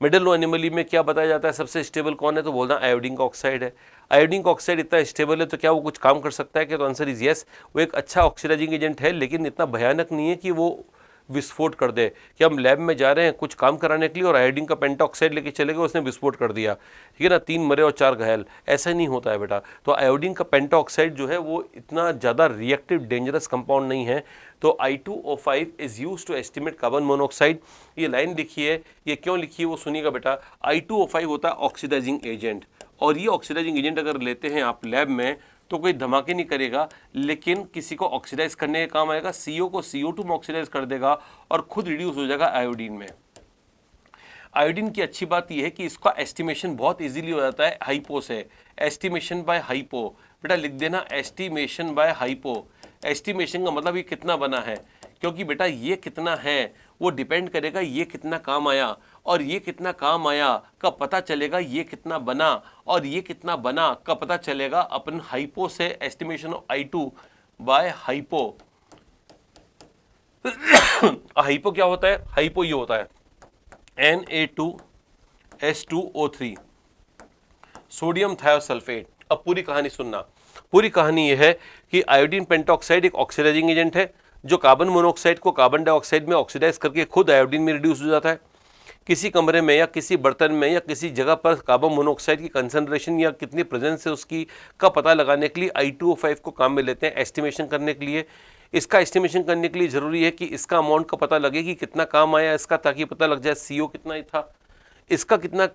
मिडल रो एनिमली में क्या बताया जाता है, सबसे स्टेबल कौन है, तो बोलना आयोडीन का ऑक्साइड है। आयोडीन का ऑक्साइड इतना स्टेबल है तो क्या वो कुछ काम कर सकता है क्या, तो आंसर इज यस। वो एक अच्छा ऑक्सीडाइजिंग एजेंट है, लेकिन इतना भयानक नहीं है कि वो विस्फोट कर दे, कि हम लैब में जा रहे हैं कुछ काम कराने के लिए और आयोडीन का पेंटाऑक्साइड लेके चले गए, उसने विस्फोट कर दिया, ठीक है ना, 3 मरे और 4 घायल। ऐसा नहीं होता है बेटा। तो आयोडीन का पेंटाऑक्साइड जो है वो इतना ज़्यादा रिएक्टिव डेंजरस कंपाउंड नहीं है। तो I2O5 is use to estimate carbon monoxide. ये लाइन लिखी है, ये क्यों लिखी है वो सुनिएगा बेटा। I2O5 होता है ऑक्सीडाइजिंग एजेंट, और ये ऑक्सीडाइजिंग एजेंट अगर लेते हैं आप लैब में तो कोई धमाके नहीं करेगा, लेकिन किसी को ऑक्सीडाइज करने के काम आएगा। CO को CO2 में ऑक्सीडाइज कर देगा और खुद रिड्यूस हो जाएगा आयोडीन में। आयोडीन की अच्छी बात यह है कि इसका एस्टिमेशन बहुत इजीली हो जाता है हाइपो से। एस्टिमेशन बाय हाइपो, बेटा लिख देना एस्टिमेशन बाय हाइपो। एस्टिमेशन का मतलब ये कितना बना है, क्योंकि बेटा ये कितना है वो डिपेंड करेगा ये कितना काम आया, और ये कितना काम आया का पता चलेगा ये कितना बना, और ये कितना बना का पता चलेगा अपन हाइपो से। Estimation of I2 by hypo. Hypo क्या होता है, हाइपो ये होता है Na2H2O3 सोडियम थायोसल्फेट। अब पूरी कहानी सुनना। पूरी कहानी यह है कि आयोडीन पेंटाऑक्साइड एक ऑक्सीडाइजिंग एजेंट है जो कार्बन मोनोऑक्साइड को कार्बन डाइऑक्साइड में ऑक्सीडाइज करके खुद आयोडीन में रिड्यूस हो जाता है। किसी कमरे में या किसी बर्तन में या किसी जगह पर कार्बन मोनोऑक्साइड की कंसंट्रेशन या कितनी प्रेजेंस है उसकी का पता लगाने के लिए I2O5 को काम में लेते हैं एस्टिमेशन करने के लिए। इसका एस्टिमेशन करने के लिए ज़रूरी है कि इसका अमाउंट का पता लगे कि कितना काम आया इसका, ताकि पता लग जाए CO कितना ही था, इसका कितना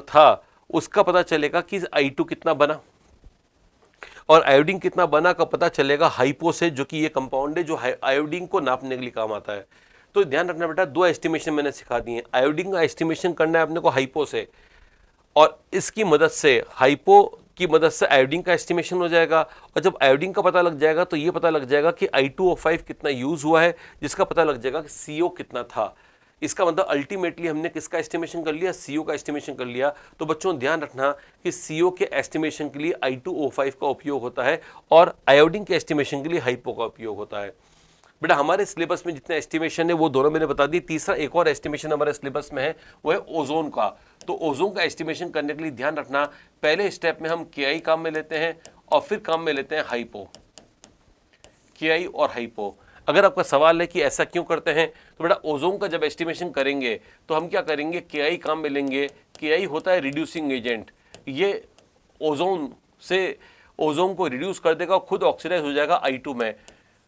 था, उसका पता चलेगा कि I2 कितना बना, और आयोडीन कितना बना का पता चलेगा हाइपो से, जो कि ये कंपाउंड है जो आयोडीन को नापने के लिए काम आता है। तो ध्यान रखना बेटा, 2 एस्टिमेशन मैंने सिखा दिए। आयोडीन का एस्टिमेशन करना है अपने को हाइपो से, और इसकी मदद से हाइपो की मदद से आयोडीन का एस्टिमेशन हो जाएगा। और जब आयोडीन का पता लग जाएगा तो ये पता लग जाएगा कि I2O5 कितना यूज हुआ है, जिसका पता लग जाएगा कि CO कितना था। इसका मतलब अल्टीमेटली हमने किसका एस्टिमेशन कर लिया, CO का एस्टिमेशन कर लिया। तो बच्चों ध्यान रखना कि CO के एस्टिमेशन के लिए I2O5 का उपयोग होता है, और आयोडीन के एस्टिमेशन के लिए हाइपो का उपयोग होता है। बेटा हमारे सिलेबस में जितने एस्टिमेशन है वो दोनों मैंने बता दी। तीसरा एक और एस्टिमेशन हमारे सिलेबस में है, वो है ओजोन का। तो ओजोन का एस्टिमेशन करने के लिए ध्यान रखना, पहले स्टेप में हम KI काम में लेते हैं और फिर काम में लेते हैं हाइपो, KI और हाइपो। अगर आपका सवाल है कि ऐसा क्यों करते हैं, तो बेटा ओजोन का जब एस्टिमेशन करेंगे तो हम क्या करेंगे, KI काम में लेंगे। KI होता है रिड्यूसिंग एजेंट, ये ओजोन से ओजोन को रिड्यूस कर देगा और खुद ऑक्सीडाइज हो जाएगा I2 में।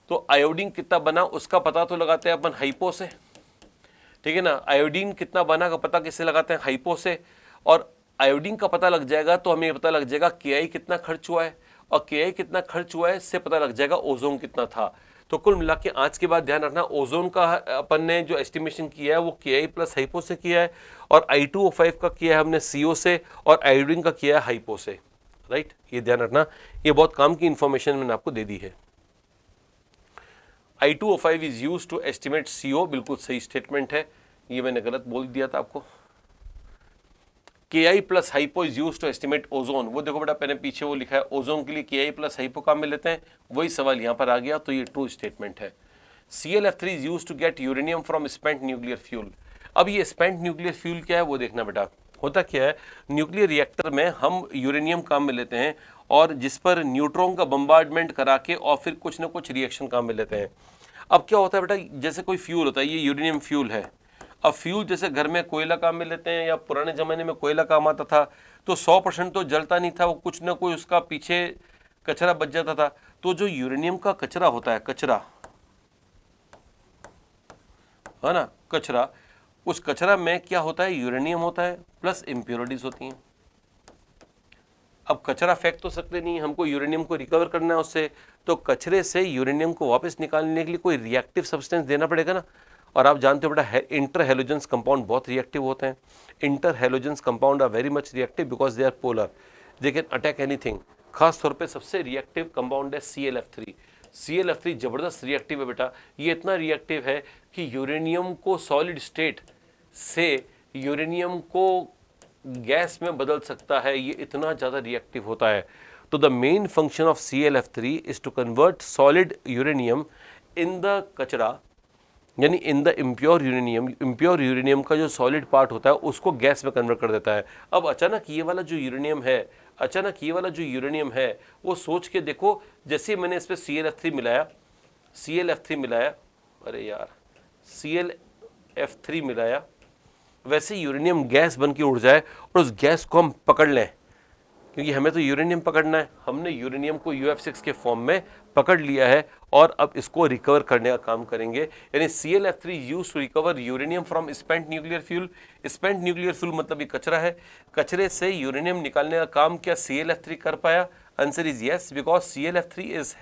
तो आयोडीन कितना बना उसका पता तो लगाते हैं अपन हाइपो से, ठीक है ना। आयोडीन कितना बना का पता किससे लगाते हैं, हाइपो से। और आयोडीन का पता लग जाएगा तो हमें पता लग जाएगा KI कितना खर्च हुआ है, और KI कितना खर्च हुआ है इससे पता लग जाएगा ओजोन कितना था। तो कुल मिला के आज के बाद ध्यान रखना, ओजोन का अपन ने जो एस्टिमेशन किया है वो KI प्लस हाइपो से किया है, और I2O5 का किया है हमने CO से, और आयोडीन का किया है हाइपो से, राइट। ये ध्यान रखना, ये बहुत काम की इंफॉर्मेशन मैंने आपको दे दी है। I2O5 is used to estimate CO, बिल्कुल सही स्टेटमेंट है, ये मैंने गलत बोल दिया था आपको। KI plus hypo is used to estimate ozone, वो देखो बेटा मैंने पीछे वो लिखा है, ओजोन के लिए KI प्लस हाइपो काम में लेते हैं, वही सवाल यहाँ पर आ गया, तो ये ट्रू स्टेटमेंट है। ClF3 is used to get uranium from spent nuclear fuel. अब ये स्पेंट न्यूक्लियर फ्यूल क्या है वो देखना बेटा। होता क्या है, न्यूक्लियर रिएक्टर में हम यूरेनियम काम में लेते हैं, और जिस पर न्यूट्रॉन का बम्बार्डमेंट करा के और फिर कुछ ना कुछ रिएक्शन काम में लेते हैं। अब क्या होता है बेटा, जैसे कोई फ्यूल होता है, ये यूरेनियम फ्यूल है। अब फ्यूल जैसे घर में कोयला काम में लेते हैं, या पुराने ज़माने में कोयला काम आता था, तो 100% तो जलता नहीं था, वो कुछ ना कुछ उसका पीछे कचरा बच जाता था। तो जो यूरेनियम का कचरा होता है, कचरा है ना, कचरा, उस कचरा में क्या होता है, यूरेनियम होता है प्लस इम्प्योरिटीज होती हैं। अब कचरा फेंक तो सकते नहीं, हमको यूरेनियम को रिकवर करना है उससे, तो कचरे से यूरेनियम को वापस निकालने के लिए कोई रिएक्टिव सब्सटेंस देना पड़ेगा ना। और आप जानते हो बेटा इंटर हेलोजेंस कंपाउंड बहुत रिएक्टिव होते हैं। Inter halogens compound are very much reactive because they are polar, they can attack anything. खास तौर पे सबसे रिएक्टिव कंपाउंड है ClF3। ClF3 जबरदस्त रिएक्टिव है बेटा, ये इतना रिएक्टिव है कि यूरेनियम को सॉलिड स्टेट से यूरेनियम को गैस में बदल सकता है, ये इतना ज़्यादा रिएक्टिव होता है। तो the main function of ClF3 is to convert solid uranium in the कचरा, यानी in the impure uranium. Impure uranium का जो सॉलिड पार्ट होता है उसको गैस में कन्वर्ट कर देता है। अब अचानक ये वाला जो यूरेनियम है, वो सोच के देखो, जैसे मैंने इस पर ClF3 मिलाया, अरे यार ClF3 मिलाया, वैसे यूरेनियम गैस बन के उड़ जाए और उस गैस को हम पकड़ लें, क्योंकि हमें तो यूरेनियम पकड़ना है। हमने यूरेनियम को UF6 के फॉर्म में पकड़ लिया है और अब इसको रिकवर करने का काम करेंगे। यानी ClF3 used to recover uranium from spent nuclear fuel. Spent nuclear fuel मतलब ये कचरा है, कचरे से यूरेनियम निकालने का काम क्या ClF3 कर पाया? Answer is yes, because ClF3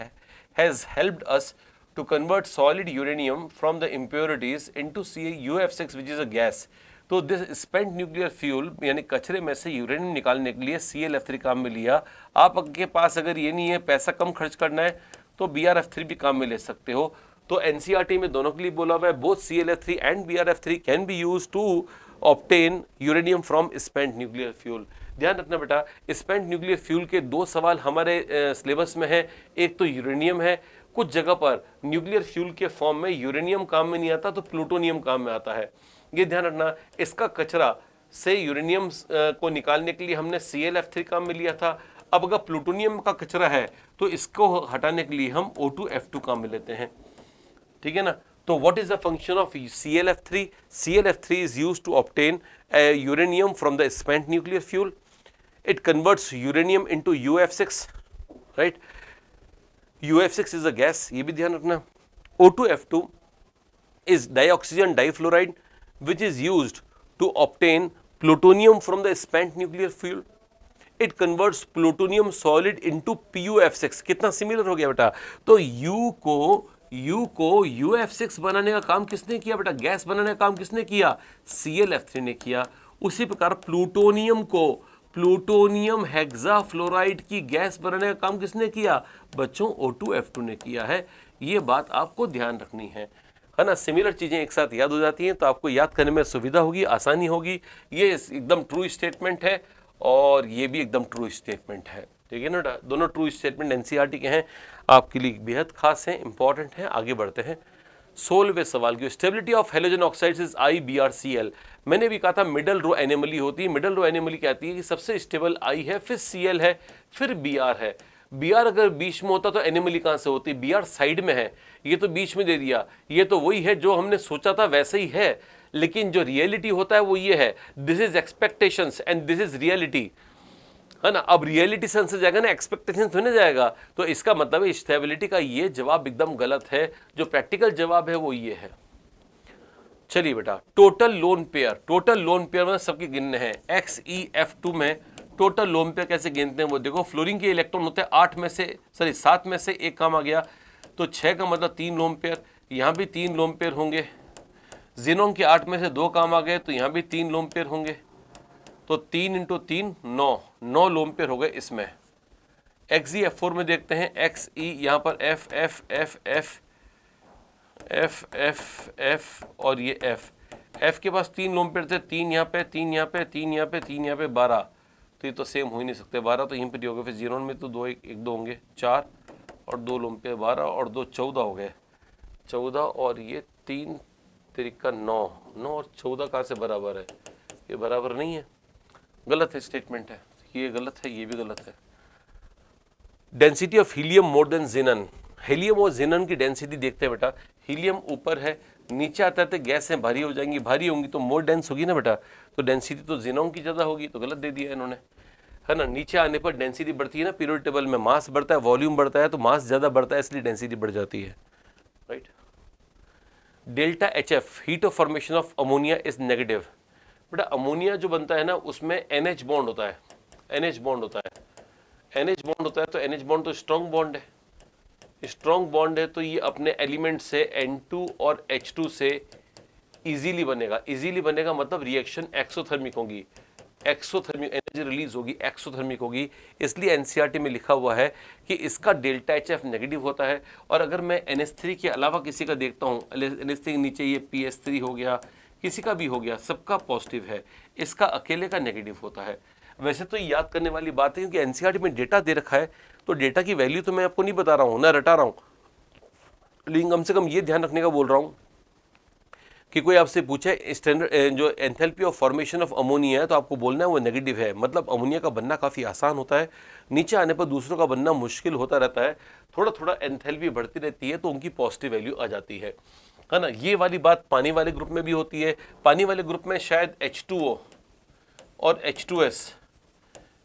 has helped us to convert solid uranium from the impurities into UF6 which is a gas। तो दिस स्पेंट न्यूक्लियर फ्यूल यानी कचरे में से यूरेनियम निकालने के लिए ClF3 काम में लिया। आपके पास अगर ये नहीं है, पैसा कम खर्च करना है, तो BrF3 भी काम में ले सकते हो। तो NCERT में दोनों के लिए बोला हुआ है, both ClF3 and BrF3 can be use to obtain uranium from spent nuclear fuel. ध्यान रखना बेटा, स्पेंट न्यूक्लियर फ्यूल के दो सवाल हमारे सिलेबस में है। एक तो यूरेनियम है, कुछ जगह पर न्यूक्लियर फ्यूल के फॉर्म में यूरेनियम काम में नहीं आता तो प्लूटोनियम काम में आता है, ये ध्यान रखना। इसका कचरा से यूरेनियम को निकालने के लिए हमने ClF3 काम में लिया था। अब अगर प्लूटोनियम का कचरा है तो इसको हटाने के लिए हम O2F2 काम में लेते हैं, ठीक है ना। तो what is the function of ClF3? ClF3 is used to obtain uranium from the spent nuclear fuel. It converts uranium into UF6, right. UF6 is a gas, ये भी ध्यान रखना। O2F2 is dioxygen difluoride which is used to obtain plutonium from the spent nuclear fuel. It converts plutonium solid into PuF6। कितना similar हो गया बेटा। तो U को UF6 बनाने का काम किसने किया बेटा? गैस बनाने का काम किसने किया? ClF3 ने किया। उसी प्रकार प्लूटोनियम हेक्साफ्लोराइड की गैस बनाने का काम किसने किया? बच्चों O2F2 ने किया है। ये बात आपको ध्यान रखनी है ना। सिमिलर चीजें एक साथ याद हो जाती हैं तो आपको याद करने में सुविधा होगी, आसानी होगी। ये एकदम ट्रू स्टेटमेंट है और ये भी एकदम ट्रू स्टेटमेंट है, ठीक है ना। दोनों ट्रू स्टेटमेंट NCERT के हैं, आपके लिए बेहद खास हैं, इंपॉर्टेंट हैं। आगे बढ़ते हैं 16वें सवाल की। Stability of halogen oxides is IBrCl। मैंने भी कहा था मिडल रो एनोमली होती है। मिडल रो एनोमली कहती है कि सबसे स्टेबल I है, फिर Cl है, फिर Br है। बी आर अगर बीच में होता तो एनिमली कहाँ से होती, बी आर साइड में है, ये तो बीच में दे दिया, ये तो वही है जो हमने सोचा था वैसे ही है, लेकिन जो रियलिटी होता है वो ये है, this is expectations and this is reality, है ना। अब रियलिटी से आंसर जाएगा ना, एक्सपेक्टेशन होने जाएगा, तो इसका मतलब है स्टेबिलिटी का ये जवाब एकदम गलत है, जो प्रैक्टिकल जवाब है वो ये है। चलिए बेटा, total lone pair, total lone pair में सबके गिनने हैं, XeF2 में टोटल लोन पेयर कैसे गिनते हैं वो देखो। फ्लोरीन के इलेक्ट्रॉन होते हैं 7 में से एक काम आ गया, तो 6 का मतलब 3 लोन पेयर, यहाँ भी 3 लोन पेयर होंगे। जिनोन के 8 में से 2 काम आ गए, तो यहाँ भी 3 लोन पेयर होंगे, तो 3 × 3 9 लोन पेयर हो गए इसमें। XeF4 में देखते हैं, Xe यहाँ पर F F F F F F F और ये F के पास 3 लोन पेयर थे, 3 यहाँ पे, 3 यहाँ पे, 3 यहाँ पे, 3 यहाँ पे, 12, तो ये तो सेम हो ही नहीं सकते, 12 तो यहीं पे हो गए, फिर जीरोन में तो 2 1 2 होंगे, 4 और 2 लोन पेयर, 12 और 2 14 हो गए, 14 और ये 3 तिरिका 9 और 14 कहाँ से बराबर है, ये बराबर नहीं है, गलत है स्टेटमेंट है, ये गलत है, ये भी गलत है। Density of helium more than xenon, helium और जिनन की डेंसिटी देखते हैं बेटा, हीलियम ऊपर है, नीचे आता है गैसें भारी हो जाएंगी, भारी होंगी तो मोर डेंस होगी ना बेटा, तो डेंसिटी तो जिनोन की ज़्यादा होगी, तो गलत दे दिया इन्होंने, है ना। नीचे आने पर डेंसिटी बढ़ती है ना, पीरियोडिक टेबल में मास बढ़ता है, वॉल्यूम बढ़ता है, तो मास ज़्यादा बढ़ता है इसलिए डेंसिटी बढ़ जाती है, right. Delta HF heat of formation of ammonia is negative, बेटा अमोनिया जो बनता है ना उसमें NH बॉन्ड होता है, NH बॉन्ड होता है, NH बॉन्ड होता है, तो NH बॉन्ड तो स्ट्रॉन्ग बॉन्ड है, स्ट्रॉन्ग बॉन्ड है, तो ये अपने एलिमेंट से N2 और H2 से इजीली बनेगा, इजीली बनेगा मतलब रिएक्शन एक्सोथर्मिक होगी, एक्सोथर्मिक एनर्जी रिलीज होगी, एक्सोथर्मिक होगी, इसलिए एनसीईआरटी में लिखा हुआ है कि इसका डेल्टा HF नेगेटिव होता है। और अगर मैं NH3 के अलावा किसी का देखता हूँ, NH3 के नीचे ये PS3 हो गया, किसी का भी हो गया, सबका पॉजिटिव है, इसका अकेले का नेगेटिव होता है। वैसे तो याद करने वाली बात है क्योंकि एनसीईआरटी में डेटा दे रखा है, तो डेटा की वैल्यू तो मैं आपको नहीं बता रहा हूँ ना रटा रहा हूँ, लेकिन कम से कम ये ध्यान रखने का बोल रहा हूँ कि कोई आपसे पूछे स्टैंडर्ड जो enthalpy of formation of ammonia है, तो आपको बोलना है वो नेगेटिव है, मतलब अमोनिया का बनना काफ़ी आसान होता है, नीचे आने पर दूसरों का बनना मुश्किल होता रहता है, थोड़ा थोड़ा एंथैल्पी बढ़ती रहती है, तो उनकी पॉजिटिव वैल्यू आ जाती है ना। ये वाली बात पानी वाले ग्रुप में भी होती है, पानी वाले ग्रुप में शायद H2O और H2S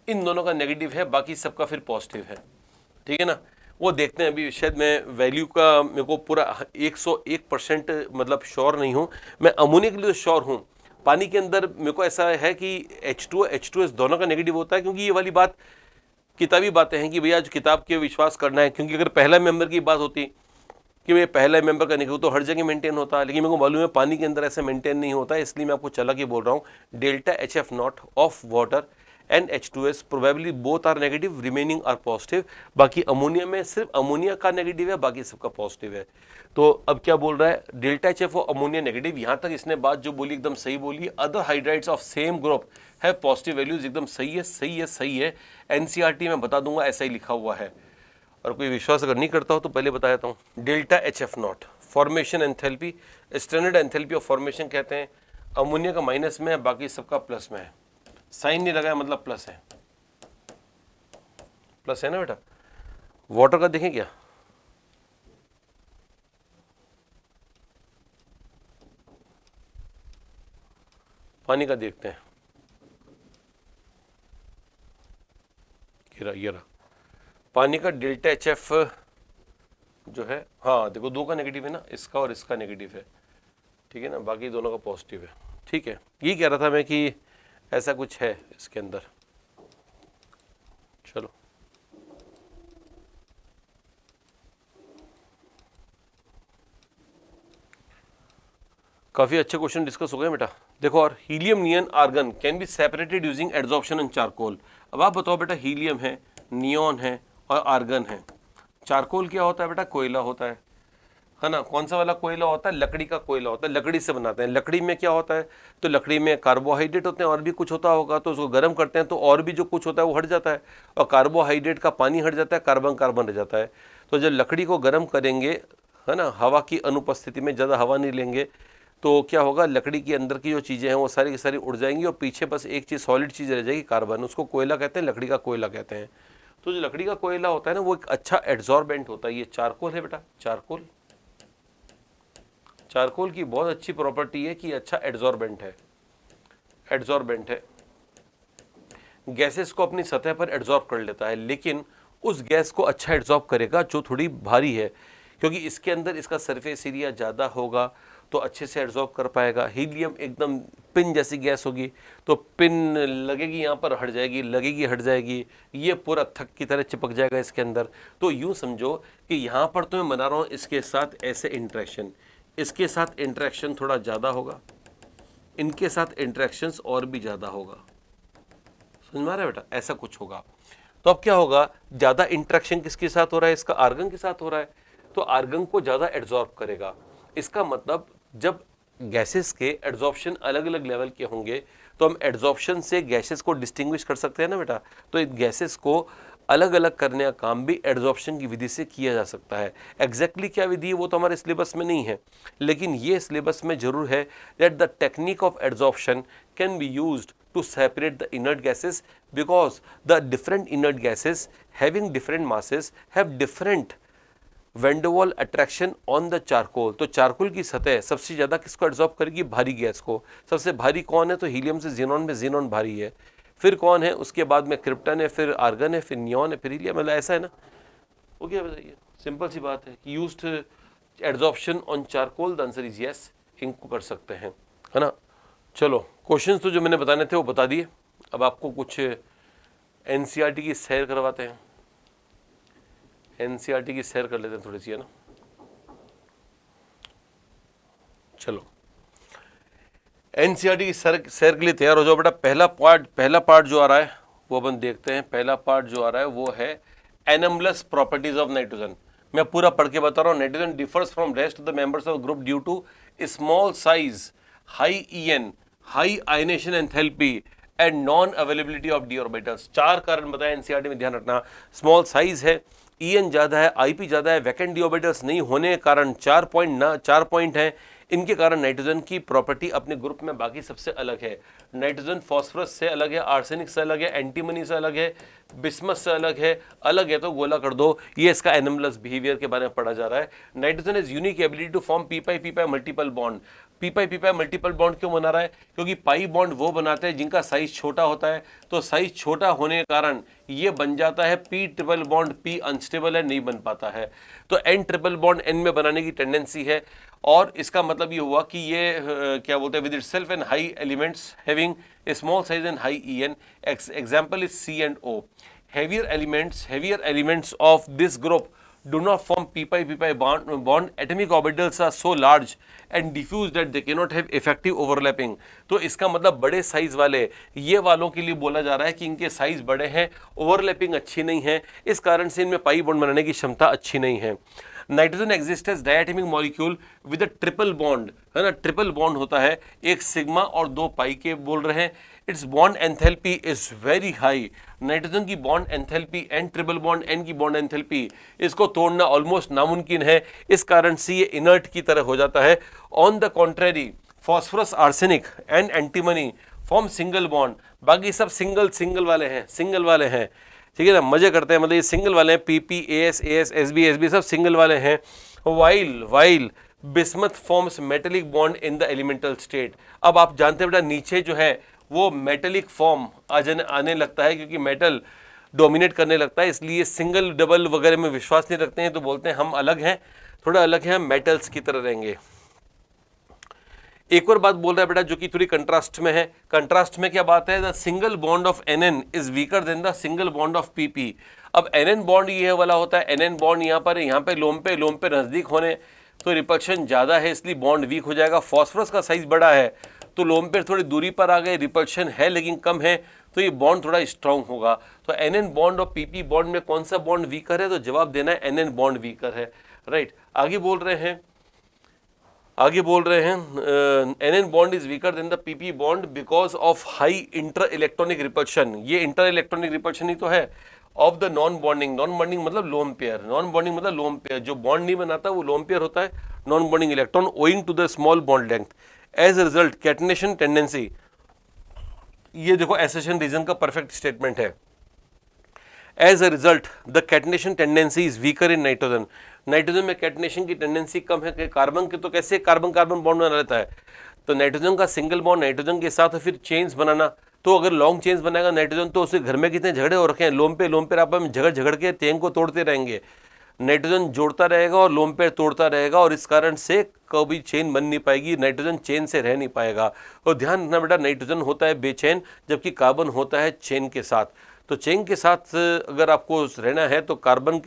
इन दोनों का नेगेटिव है, बाकी सबका फिर पॉजिटिव है, ठीक है ना। वो देखते हैं, अभी शायद मैं वैल्यू का मेरे को पूरा 101% मतलब श्योर नहीं हूँ, मैं अमोनिया के लिए श्योर हूँ। पानी के अंदर मेरे को ऐसा है कि H2O H2S दोनों का नेगेटिव होता है, क्योंकि ये वाली बात किताबी बातें हैं कि भैया जो किताब के विश्वास करना है, क्योंकि अगर पहला मेंबर की बात होती कि भैया पहला मेंबर का नेगेटिव तो हर जगह मेंटेन होता है, लेकिन मेरे को मालूम है पानी के अंदर ऐसे मेंटेन नहीं होता है, इसलिए मैं आपको चला के बोल रहा हूँ delta HF not of water and H2S probably both are negative, remaining are positive. बाकी अमोनिया में सिर्फ अमोनिया का नेगेटिव है, बाकी सबका पॉजिटिव है। तो अब क्या बोल रहा है, डेल्टा HF और अमोनिया नेगेटिव, यहाँ तक इसने बात जो बोली एकदम सही बोली। Other hydrides of same group है पॉजिटिव वैल्यूज, एकदम सही है, सही है, सही है। एनसीईआरटी में बता दूंगा ऐसा ही लिखा हुआ है, और कोई विश्वास अगर नहीं करता हो तो पहले बता देता हूँ। Delta HF not formation enthalpy, standard enthalpy of formation कहते हैं, अमोनिया का माइनस में है, बाकी सबका प्लस में है, साइन नहीं लगाया मतलब प्लस है, प्लस है ना बेटा। वाटर का देखें क्या, पानी का देखते हैं, ये रहा पानी का डेल्टा HF जो है, हाँ देखो दो का नेगेटिव है ना, इसका और इसका नेगेटिव है, ठीक है ना, बाकी दोनों का पॉजिटिव है, ठीक है। ये कह रहा था मैं कि ऐसा कुछ है इसके अंदर। चलो काफ़ी अच्छे क्वेश्चन डिस्कस हो गए बेटा। देखो, और helium neon argon can be separated using adsorption and charcoal. अब आप बताओ बेटा, हीलियम है, नियॉन है और आर्गन है, चारकोल क्या होता है बेटा, कोयला होता है ना। कौन सा वाला कोयला होता है, लकड़ी का कोयला होता है, लकड़ी से बनाते हैं। लकड़ी में क्या होता है, तो लकड़ी में कार्बोहाइड्रेट होते हैं और भी कुछ होता होगा, तो उसको गर्म करते हैं तो और भी जो कुछ होता है वो हट जाता है, और कार्बोहाइड्रेट का पानी हट जाता है, कार्बन कार्बन रह जाता है। तो जब लकड़ी को गर्म करेंगे, है ना, हवा की अनुपस्थिति में, ज़्यादा हवा नहीं लेंगे, तो क्या होगा, लकड़ी के अंदर की जो चीज़ें हैं वो सारी की सारी उड़ जाएंगी और पीछे बस एक चीज़ सॉलिड चीज़ रह जाएगी, कार्बन। उसको कोयला कहते हैं, लकड़ी का कोयला कहते हैं। तो जो लकड़ी का कोयला होता है ना वो एक अच्छा एड्सॉर्बेंट होता है। ये चारकोल है बेटा, चारकोल, चारकोल की बहुत अच्छी प्रॉपर्टी है कि अच्छा एड्सॉर्बेंट है, एड्सॉर्बेंट है, गैसेस को अपनी सतह पर एड्सॉर्ब कर लेता है, लेकिन उस गैस को अच्छा एड्सॉर्ब करेगा जो थोड़ी भारी है, क्योंकि इसके अंदर इसका सरफेस एरिया ज़्यादा होगा तो अच्छे से एड्सॉर्ब कर पाएगा। हीलियम एकदम पिन जैसी गैस होगी तो पिन लगेगी यहाँ पर हट जाएगी, लगेगी हट जाएगी, ये पूरा थक की तरह चिपक जाएगा इसके अंदर। तो यूँ समझो कि यहाँ पर तो मैं बना रहा हूँ इसके साथ ऐसे इंट्रैक्शन, इसके साथ इंट्रैक्शन थोड़ा ज़्यादा होगा, इनके साथ इंट्रैक्शंस और भी ज़्यादा होगा। समझ में आ रहा है बेटा, ऐसा कुछ होगा। तो अब क्या होगा, ज़्यादा इंट्रैक्शन किसके साथ हो रहा है, इसका आर्गन के साथ हो रहा है, तो आर्गन को ज़्यादा एड्सॉर्ब करेगा। इसका मतलब जब गैसेस के एड्सॉर्प्शन अलग अलग लेवल के होंगे तो हम एड्सॉर्प्शन से गैसेस को डिस्टिंग्विश कर सकते हैं ना बेटा। तो इन गैसेस को अलग अलग करने का काम भी एड्सॉर्प्शन की विधि से किया जा सकता है। एग्जैक्टली क्या विधि है वो तो हमारे सिलेबस में नहीं है, लेकिन ये सिलेबस में जरूर है that the technique of adsorption can be used to separate the inert gases, because the different inert gases having different masses have different van der Waal attraction on the charcoal। तो charcoal की सतह सबसे ज़्यादा किसको adsorb करेगी, भारी gas को। सबसे भारी कौन है, तो हीलियम से जीनॉन में जीनॉन भारी है, फिर कौन है, उसके बाद में क्रिप्टन है, फिर आर्गन है, फिर नियॉन है, फिर हीलियम। मतलब ऐसा है ना, वो क्या बताइए, सिंपल सी बात है कि used adsorption on charcoal, the answer is yes, इनको कर सकते हैं, है ना। चलो क्वेश्चंस तो जो मैंने बताने थे वो बता दिए। अब आपको कुछ एनसीईआरटी की सैर करवाते हैं, एनसीईआरटी की सैर कर लेते हैं थोड़ी सी, है ना। चलो एनसीईआरटी की सैर के लिए तैयार हो जाओ बेटा। पहला पार्ट जो आ रहा है वो अपन देखते हैं। पहला पार्ट जो आ रहा है वो है एनमलेस प्रॉपर्टीज ऑफ नाइट्रोजन। मैं पूरा पढ़ के बता रहा हूँ। Nitrogen differs from rest of the members of group due to small size, high EN, high ionisation enthalpy and non availability of D orbitals. 4 कारण बताए एनसीईआरटी में, ध्यान रखना। स्मॉल साइज है, EN ज़्यादा है, IP ज़्यादा है, वैकेंट डी ऑर्बिटल्स नहीं होने के कारण 4 पॉइंट हैं। इनके कारण नाइट्रोजन की प्रॉपर्टी अपने ग्रुप में बाकी सबसे अलग है। नाइट्रोजन फॉस्फोरस से अलग है, आर्सेनिक से अलग है, एंटीमनी से अलग है, बिस्मस से अलग है तो गोला कर दो। ये इसका एनमलेस बिहेवियर के बारे में पढ़ा जा रहा है। Nitrogen is unique ability to form P multiple bond. P multiple bond क्यों बना रहा है, क्योंकि पाई बॉन्ड वो बनाते हैं जिनका साइज छोटा होता है, तो साइज छोटा होने के कारण ये बन जाता है P triple bond. P unstable है, नहीं बन पाता है, तो एन ट्रिपल बॉन्ड एन में बनाने की टेंडेंसी है। और इसका मतलब ये हुआ कि ये क्या बोलते हैं, with itself and high elements having small size and high EN। Example is C and O। heavier elements of this group do not form p-pi bond. Atomic orbitals are so large and diffuse that they cannot have effective overlapping। तो इसका मतलब बड़े size वाले ये वालों के लिए बोला जा रहा है कि इनके साइज बड़े हैं, ओवरलैपिंग अच्छी नहीं है, इस कारण से इनमें पाई बॉन्ड बनाने की क्षमता अच्छी नहीं है। Nitrogen exist as diatomic molecule with a triple bond, है ना। ट्रिपल बॉन्ड होता है, एक सिग्मा और 2 पाई के बोल रहे हैं। Its bond enthalpy is very high. Nitrogen की bond enthalpy and triple bond N की बॉन्ड एंथैल्पी, इसको तोड़ना ऑलमोस्ट नामुमकिन है, इस कारण से ये इनर्ट की तरह हो जाता है। On the contrary phosphorus, arsenic and antimony form single bond. बाकी सब सिंगल वाले हैं, ठीक है ना, मजे करते हैं, मतलब ये सिंगल वाले हैं। PP, AS, SB, SB सब सिंगल वाले हैं। While bismuth forms metallic bond in the elemental state. अब आप जानते हैं बेटा नीचे जो है वो मेटेलिक फॉर्म आने लगता है, क्योंकि मेटल डोमिनेट करने लगता है, इसलिए सिंगल डबल वगैरह में विश्वास नहीं रखते हैं, तो बोलते हैं हम अलग हैं, थोड़ा अलग हैं, मेटल्स की तरह रहेंगे। एक और बात बोल रहा है बेटा जो कि थोड़ी कंट्रास्ट में है। कंट्रास्ट में क्या बात है, the single bond of NN is weaker than the single bond of PP। अब NN बॉन्ड ये वाला होता है, NN बॉन्ड यहाँ पे लोम पे नजदीक होने तो रिपल्शन ज्यादा है, इसलिए बॉन्ड वीक हो जाएगा। फॉस्फोरस का साइज बड़ा है तो लोम पे थोड़ी दूरी पर आ गए, रिपल्शन है लेकिन कम है, तो ये बॉन्ड थोड़ा स्ट्रांग होगा। तो NN बॉन्ड और PP बॉन्ड में कौन सा बॉन्ड वीकर है, तो जवाब देना है NN बॉन्ड वीकर है, राइट। आगे बोल रहे हैं NN bond is weaker than the PP bond because of high inter electronic repulsion. ये इंटर इलेक्ट्रॉनिक रिपल्शन ही तो है ऑफ द नॉन बॉन्डिंग मतलब लोन पेयर। नॉन बॉन्डिंग मतलब लोन पेयर, जो बॉन्ड नहीं बनाता वो लोन पेयर होता है, non bonding electron, owing to the small bond length. As a result catenation tendency, ये देखो एसेशन रीजन का परफेक्ट स्टेटमेंट है। As a result the catenation tendency is weaker in nitrogen. Nitrogen में catenation की tendency कम है कि carbon के, तो कैसे कार्बन कार्बन बॉन्ड बना रहता है, तो नाइट्रोजन का सिंगल बॉन्ड नाइट्रोजन के साथ फिर चेन्स बनाना, तो अगर लॉन्ग चेन्स बनाएगा नाइट्रोजन तो उसके घर में कितने झगड़े हो रखे हैं, लोम पे आपस में झगड़ झगड़ के चेन को तोड़ते रहेंगे, नाइट्रोजन जोड़ता रहेगा और लोम पेयर तोड़ता रहेगा, और इस कारण से कभी चेन बन नहीं पाएगी, नाइट्रोजन चेन से रह नहीं पाएगा। और ध्यान रखना बेटा, नाइट्रोजन होता है बेचैन जबकि कार्बन होता है चेन के साथ। तो चेन के साथ अगर आपको रहना है तो कार्बन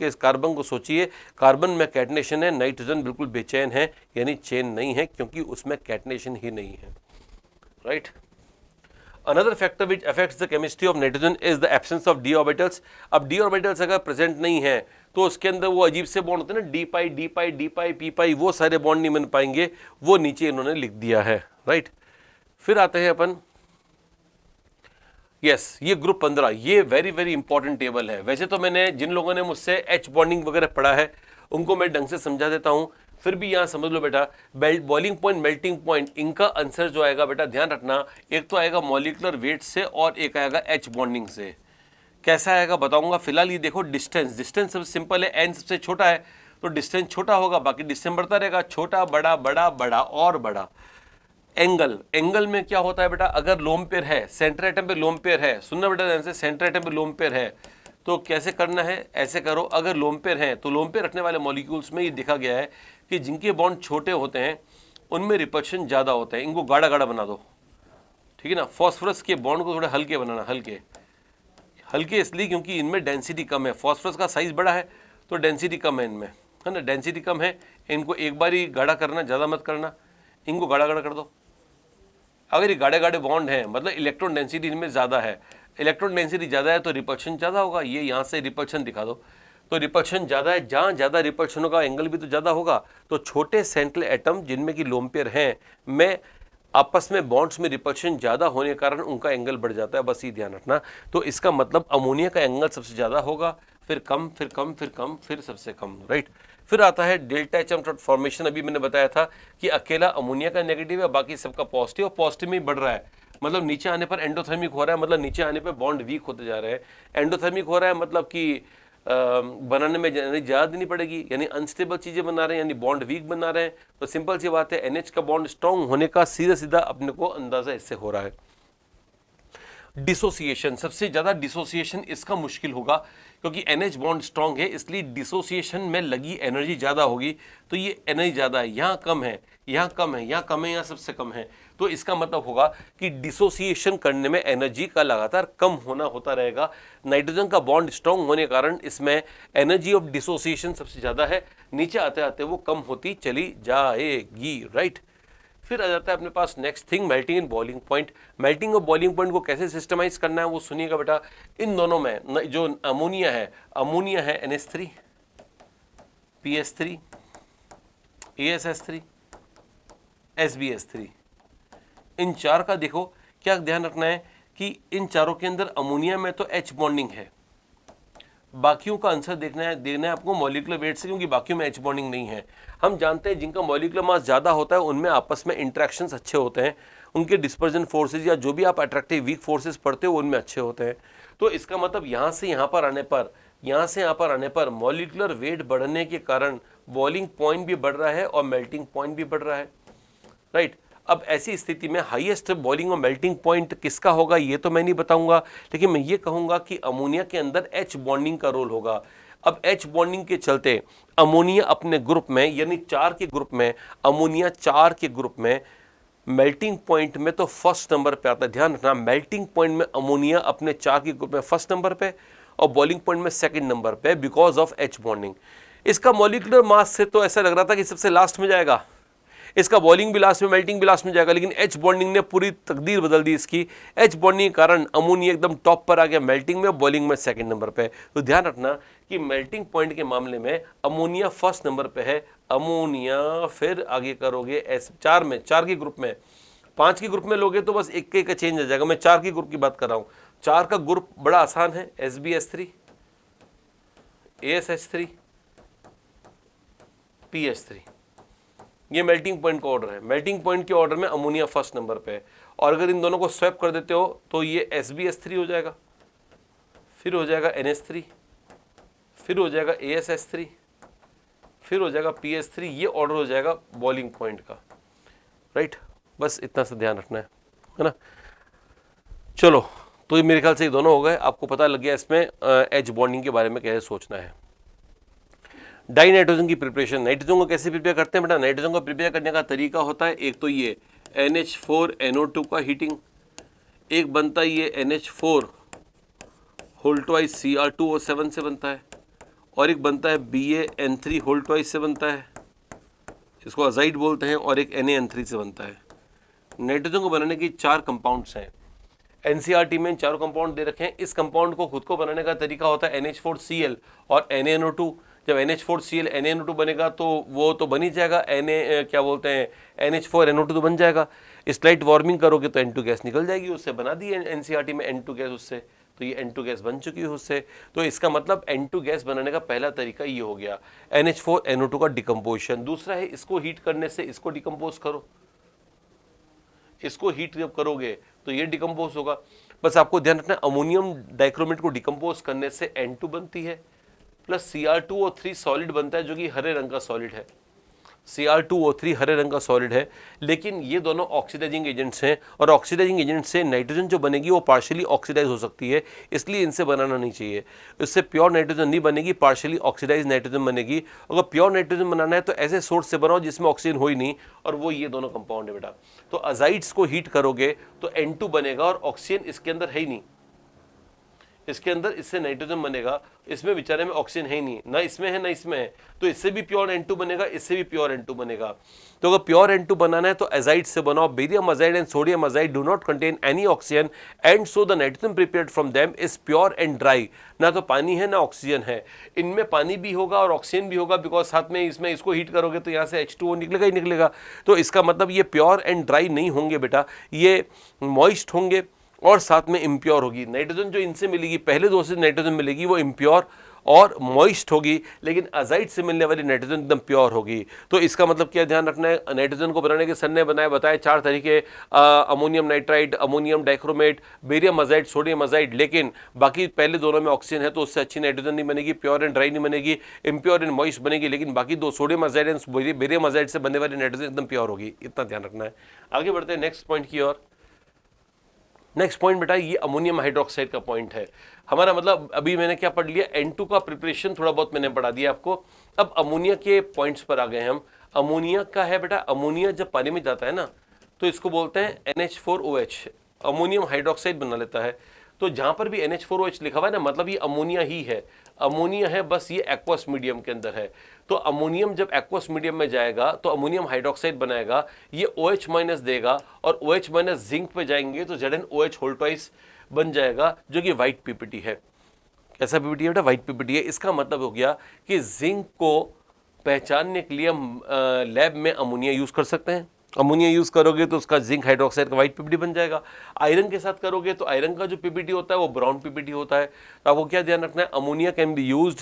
को सोचिए, कार्बन में कैटनेशन है, नाइट्रोजन बिल्कुल बेचैन है यानी चेन नहीं है क्योंकि उसमें कैटनेशन ही नहीं है, right. Another factor which affects the chemistry of nitrogen is the absence of d orbitals। अब d orbitals अगर प्रेजेंट नहीं है तो उसके अंदर वो अजीब से बॉन्ड होते हैं ना, डी पाई पी पाई, वो सारे बॉन्ड नहीं बन पाएंगे, वो नीचे इन्होंने लिख दिया है, राइट। फिर आते हैं अपन, यस ये ग्रुप 15, ये वेरी वेरी इंपॉर्टेंट टेबल है। वैसे तो मैंने जिन लोगों ने मुझसे एच बॉन्डिंग वगैरह पढ़ा है उनको मैं ढंग से समझा देता हूं, फिर भी यहाँ समझ लो बेटा, बॉइलिंग पॉइंट, मेल्टिंग पॉइंट, इनका आंसर जो आएगा बेटा ध्यान रखना, एक तो आएगा मॉलिक्यूलर वेट से और एक आएगा एच बॉन्डिंग से। कैसा आएगा बताऊंगा। फिलहाल ये देखो डिस्टेंस सबसे सिंपल है, एन सबसे छोटा है तो डिस्टेंस छोटा होगा, बाकी डिस्टेंस बढ़ता रहेगा, छोटा बड़ा बड़ा बड़ा और बड़ा। एंगल में क्या होता है बेटा, अगर लोम पेयर है, सेंटर एटम पे लोम पेयर है, सुनना बेटा ध्यान से, सेंटर एटम पे लोम पेयर है तो कैसे करना है, ऐसे करो, अगर लोम पेयर है तो लोम पेयर रखने वाले मॉलिक्यूल्स में ये देखा गया है कि जिनके बॉन्ड छोटे होते हैं उनमें रिपल्शन ज़्यादा होता है, इनको गाढ़ा गाढ़ा बना दो, ठीक है ना। फॉस्फोरस के बॉन्ड को थोड़े हल्के बनाना, हल्के इसलिए क्योंकि इनमें डेंसिटी कम है, फॉस्फोरस का साइज बड़ा है तो डेंसिटी कम है इनमें, है ना, डेंसिटी कम है, इनको एक बार ही गाढ़ा करना, ज़्यादा मत करना, इनको गाढ़ा गाढ़ा कर दो। अगर ये गाढ़े गाढ़े बॉन्ड हैं मतलब इलेक्ट्रॉन डेंसिटी इनमें ज़्यादा है, इलेक्ट्रॉन डेंसिटी ज़्यादा है तो रिपल्शन ज़्यादा होगा, ये यहाँ से रिपल्शन दिखा दो, तो रिपल्शन ज़्यादा है, जहाँ ज़्यादा रिपल्शन होगा एंगल भी तो ज़्यादा होगा, तो छोटे सेंट्रल एटम जिनमें कि लोन पेयर हैं में आपस में बॉन्ड्स में रिपल्शन ज़्यादा होने के कारण उनका एंगल बढ़ जाता है, बस ये ध्यान रखना। तो इसका मतलब अमोनिया का एंगल सबसे ज़्यादा होगा, फिर कम, फिर कम, फिर कम, फिर सबसे कम, राइट। फिर आता है डेल्टा एच एम फॉर्मेशन। अभी मैंने बताया था कि अकेला अमोनिया का नेगेटिव है, बाकी सबका पॉजिटिव, और पॉजिटिव में बढ़ रहा है, मतलब नीचे आने पर एंडोथर्मिक हो रहा है, मतलब नीचे आने पर बॉन्ड वीक होते जा रहे हैं। एंडोथर्मिक हो रहा है मतलब कि बनाने में ज़्यादा देनी पड़ेगी, यानी अनस्टेबल चीज़ें बना रहे हैं, यानी बॉन्ड वीक बना रहे हैं, तो सिंपल सी बात है NH का बॉन्ड स्ट्रॉन्ग होने का सीधा सीधा अपने को अंदाजा इससे हो रहा है। डिसोसिएशन, सबसे ज़्यादा डिसोसिएशन इसका मुश्किल होगा क्योंकि NH बॉन्ड स्ट्रॉन्ग है, इसलिए डिसोसिएशन में लगी एनर्जी ज़्यादा होगी, तो ये एनर्जी ज़्यादा है, यहाँ कम है, यहाँ कम है, यहाँ कम है, यहाँ सबसे कम है, तो इसका मतलब होगा कि डिसोसिएशन करने में एनर्जी का लगातार कम होना होता रहेगा। नाइट्रोजन का बॉन्ड स्ट्रॉन्ग होने के कारण इसमें एनर्जी ऑफ डिसोसिएशन सबसे ज़्यादा है, नीचे आते आते वो कम होती चली जाएगी, राइट। फिर आ जाता है अपने पास next thing, melting and boiling point. Melting और बॉइलिंग पॉइंट को कैसे सिस्टमाइज करना है वो सुनिएगा बेटा। इन दोनों में जो अमोनिया है NH3, PS3, ASS3, SbS3, इन चार का देखो क्या ध्यान रखना है कि इन चारों के अंदर अमोनिया में तो H बॉन्डिंग है, बाकियों का आंसर देखना है आपको मॉलिक्यूलर वेट से, क्योंकि बाकियों में H बॉन्डिंग नहीं है। हम जानते हैं जिनका मॉलिक्यूलर मास ज़्यादा होता है उनमें आपस में इंट्रैक्शंस अच्छे होते हैं, उनके डिस्पर्जन फोर्सेज या जो भी आप अट्रैक्टिव वीक फोर्सेज पढ़ते हो उनमें अच्छे होते हैं। तो इसका मतलब यहाँ से यहाँ पर आने पर, यहाँ से यहाँ पर आने पर मॉलिक्यूलर वेट बढ़ने के कारण बॉइलिंग पॉइंट भी बढ़ रहा है और मेल्टिंग पॉइंट भी बढ़ रहा है, राइट। अब ऐसी स्थिति में हाईएस्ट बॉइलिंग और मेल्टिंग पॉइंट किसका होगा ये तो मैं नहीं बताऊंगा, लेकिन मैं ये कहूंगा कि अमोनिया के अंदर H बॉन्डिंग का रोल होगा। अब H बॉन्डिंग के चलते अमोनिया अपने ग्रुप में, यानी 4 के ग्रुप में, अमोनिया 4 के ग्रुप में मेल्टिंग पॉइंट में तो फर्स्ट नंबर पे आता है। ध्यान रखना, मेल्टिंग पॉइंट में अमोनिया अपने 4 के ग्रुप में फर्स्ट नंबर पे और बॉइलिंग पॉइंट में सेकंड नंबर पे, बिकॉज ऑफ H बॉन्डिंग। इसका मॉलिक्यूलर मास से तो ऐसा लग रहा था कि सबसे लास्ट में जाएगा, इसका बॉइलिंग भी लास्ट में, मेल्टिंग भी लास्ट में जाएगा, लेकिन H बॉन्डिंग ने पूरी तकदीर बदल दी इसकी। H बॉन्डिंग के कारण अमोनिया एकदम टॉप पर आ गया, मेल्टिंग में, बॉइलिंग में सेकंड नंबर पे। तो ध्यान रखना कि मेल्टिंग पॉइंट के मामले में अमोनिया फर्स्ट नंबर पे है, अमोनिया, फिर आगे करोगे S4 में, 4 के ग्रुप में, 5 के ग्रुप में लोगे तो बस एक का चेंज आ जाएगा। मैं 4 के ग्रुप की बात कर रहा हूँ। 4 का ग्रुप बड़ा आसान है, SbS3, ASH3, PS3, ये मेल्टिंग पॉइंट का ऑर्डर है। मेल्टिंग पॉइंट के ऑर्डर में अमोनिया फर्स्ट नंबर पे है, और अगर इन दोनों को स्वैप कर देते हो तो ये SbS3 हो जाएगा, फिर हो जाएगा NH3, फिर हो जाएगा ASH3, फिर हो जाएगा PS3, ये ऑर्डर हो जाएगा बॉइलिंग पॉइंट का, राइट। बस इतना सा ध्यान रखना है ना। चलो, तो ये मेरे ख्याल से ये दोनों हो गए, आपको पता लग गया इसमें एच बॉन्डिंग के बारे में कैसे सोचना है। डाई नाइट्रोजन की प्रिपरेशन, नाइट्रोजन को कैसे प्रिपेयर करते हैं बेटा? नाइट्रोजन को प्रिपेयर करने का तरीका होता है, एक तो ये NH4NO2 का हीटिंग, एक बनता है ये NH4 होल ट्वाइस Cr2O7 से बनता है, और एक बनता है BaN3 होल ट्वाइस से बनता है, इसको अजाइड बोलते हैं, और एक NaN3 से बनता है। नाइट्रोजन को बनाने की 4 कंपाउंड्स हैं, NCERT में इन चारों कंपाउंड दे रखे हैं। इस कंपाउंड को खुद को बनाने का तरीका होता है NH4Cl और NaNO2। जब NH4Cl NaNO2 बनेगा तो वो तो बन ही जाएगा, क्या बोलते हैं NH4NO2 तो बन जाएगा। स्लाइट वार्मिंग करोगे तो N2 गैस निकल जाएगी, उससे बना दी NCERT में N2 गैस, उससे तो ये N2 गैस बन चुकी है उससे। तो इसका मतलब N2 गैस बनाने का पहला तरीका ये हो गया, NH4NO2 का डिकम्पोजिशन। दूसरा है इसको हीट करने से इसको डिकम्पोज करो, इसको हीट जब करोगे तो ये डिकम्पोज होगा। बस आपको ध्यान रखना, अमोनियम डाइक्रोमेट को डिकम्पोज करने से N2 बनती है, प्लस Cr2O3 सॉलिड बनता है, जो कि हरे रंग का सॉलिड है। Cr2O3 हरे रंग का सॉलिड है, लेकिन ये दोनों ऑक्सीडाइजिंग एजेंट्स हैं, और ऑक्सीडाइजिंग एजेंट से नाइट्रोजन जो बनेगी वो पार्शियली ऑक्सीडाइज हो सकती है, इसलिए इनसे बनाना नहीं चाहिए। इससे प्योर नाइट्रोजन नहीं बनेगी, पार्शियली ऑक्सीडाइज नाइट्रोजन बनेगी। अगर प्योर नाइट्रोजन बनाना है तो ऐसे सोर्स से बनाओ जिसमें ऑक्सीजन हो ही नहीं, और वो ये दोनों कंपाउंड है बेटा। तो अजाइड्स को हीट करोगे तो N2 बनेगा, और ऑक्सीजन इसके अंदर है ही नहीं, इसके अंदर इससे नाइट्रोजन बनेगा, इसमें बेचारे में ऑक्सीजन है ही नहीं, ना इसमें है ना इसमें है, तो इससे भी प्योर N2 बनेगा, इससे भी प्योर N2 बनेगा। तो अगर प्योर N2 बनाना है तो एजाइड से बनाओ। Barium azide and sodium azide do not contain any oxygen, and so the nitrogen prepared from them is pure and dry. ना तो पानी है ना ऑक्सीजन है, इनमें पानी भी होगा और ऑक्सीजन भी होगा, बिकॉज साथ में इसमें इसको हीट करोगे तो यहाँ से H2O निकलेगा ही निकलेगा। तो इसका मतलब ये प्योर एंड ड्राई नहीं होंगे बेटा, ये मॉइस्ट होंगे और साथ में इम्प्योर होगी। नाइट्रोजन जो इनसे मिलेगी, पहले दो से नाइट्रोजन मिलेगी, वो इम्प्योर और मॉइस्ट होगी, लेकिन अजाइड से मिलने वाली नाइट्रोजन एकदम प्योर होगी। तो इसका मतलब क्या ध्यान रखना है, नाइट्रोजन को बनाने के सर ने बताए 4 तरीके, ammonium nitride, ammonium dichromate, barium azide, sodium azide, लेकिन बाकी पहले दोनों में ऑक्सीजन है तो उससे अच्छी नाइट्रोजन नहीं बनेगी, प्योर एंड ड्राई नहीं बनेगी, इम्प्योर एंड मॉइस्ट बनेगी, लेकिन बाकी दो sodium azide and barium azide से बनने वाली नाइट्रोजन एकदम प्योर होगी। इतना ध्यान रखना है। आगे बढ़ते हैं नेक्स्ट पॉइंट की ओर। नेक्स्ट पॉइंट बेटा ये अमोनियम हाइड्रोक्साइड का पॉइंट है हमारा। मतलब अभी मैंने क्या पढ़ लिया, N2 का प्रिपरेशन थोड़ा बहुत मैंने पढ़ा दिया आपको। अब अमोनिया के पॉइंट्स पर आ गए हम। अमोनिया का है बेटा, अमोनिया जब पानी में जाता है ना तो इसको बोलते हैं NH4OH, अमोनियम हाइड्रोक्साइड बना लेता है। तो जहां पर भी NH4OH लिखा हुआ है ना, मतलब ये अमोनिया ही है, अमोनिया है, बस ये एक्वस मीडियम के अंदर है। तो अमोनियम जब एक्वस मीडियम में जाएगा तो अमोनियम हाइड्रोक्साइड बनाएगा, ये OH माइनस देगा, और OH माइनस जिंक पे जाएंगे तो ZnOH होल ट्वाइस बन जाएगा, जो कि व्हाइट PPT है। कैसा PPT है बेटा? व्हाइट PPT है। इसका मतलब हो गया कि जिंक को पहचानने के लिए हम लैब में अमोनिया यूज कर सकते हैं। अमोनिया यूज करोगे तो उसका जिंक हाइड्रोक्साइड का व्हाइट PPT बन जाएगा। आयरन के साथ करोगे तो आयरन का जो PPT होता है वो ब्राउन PPT होता है। तो आपको क्या ध्यान रखना है, ammonia can be used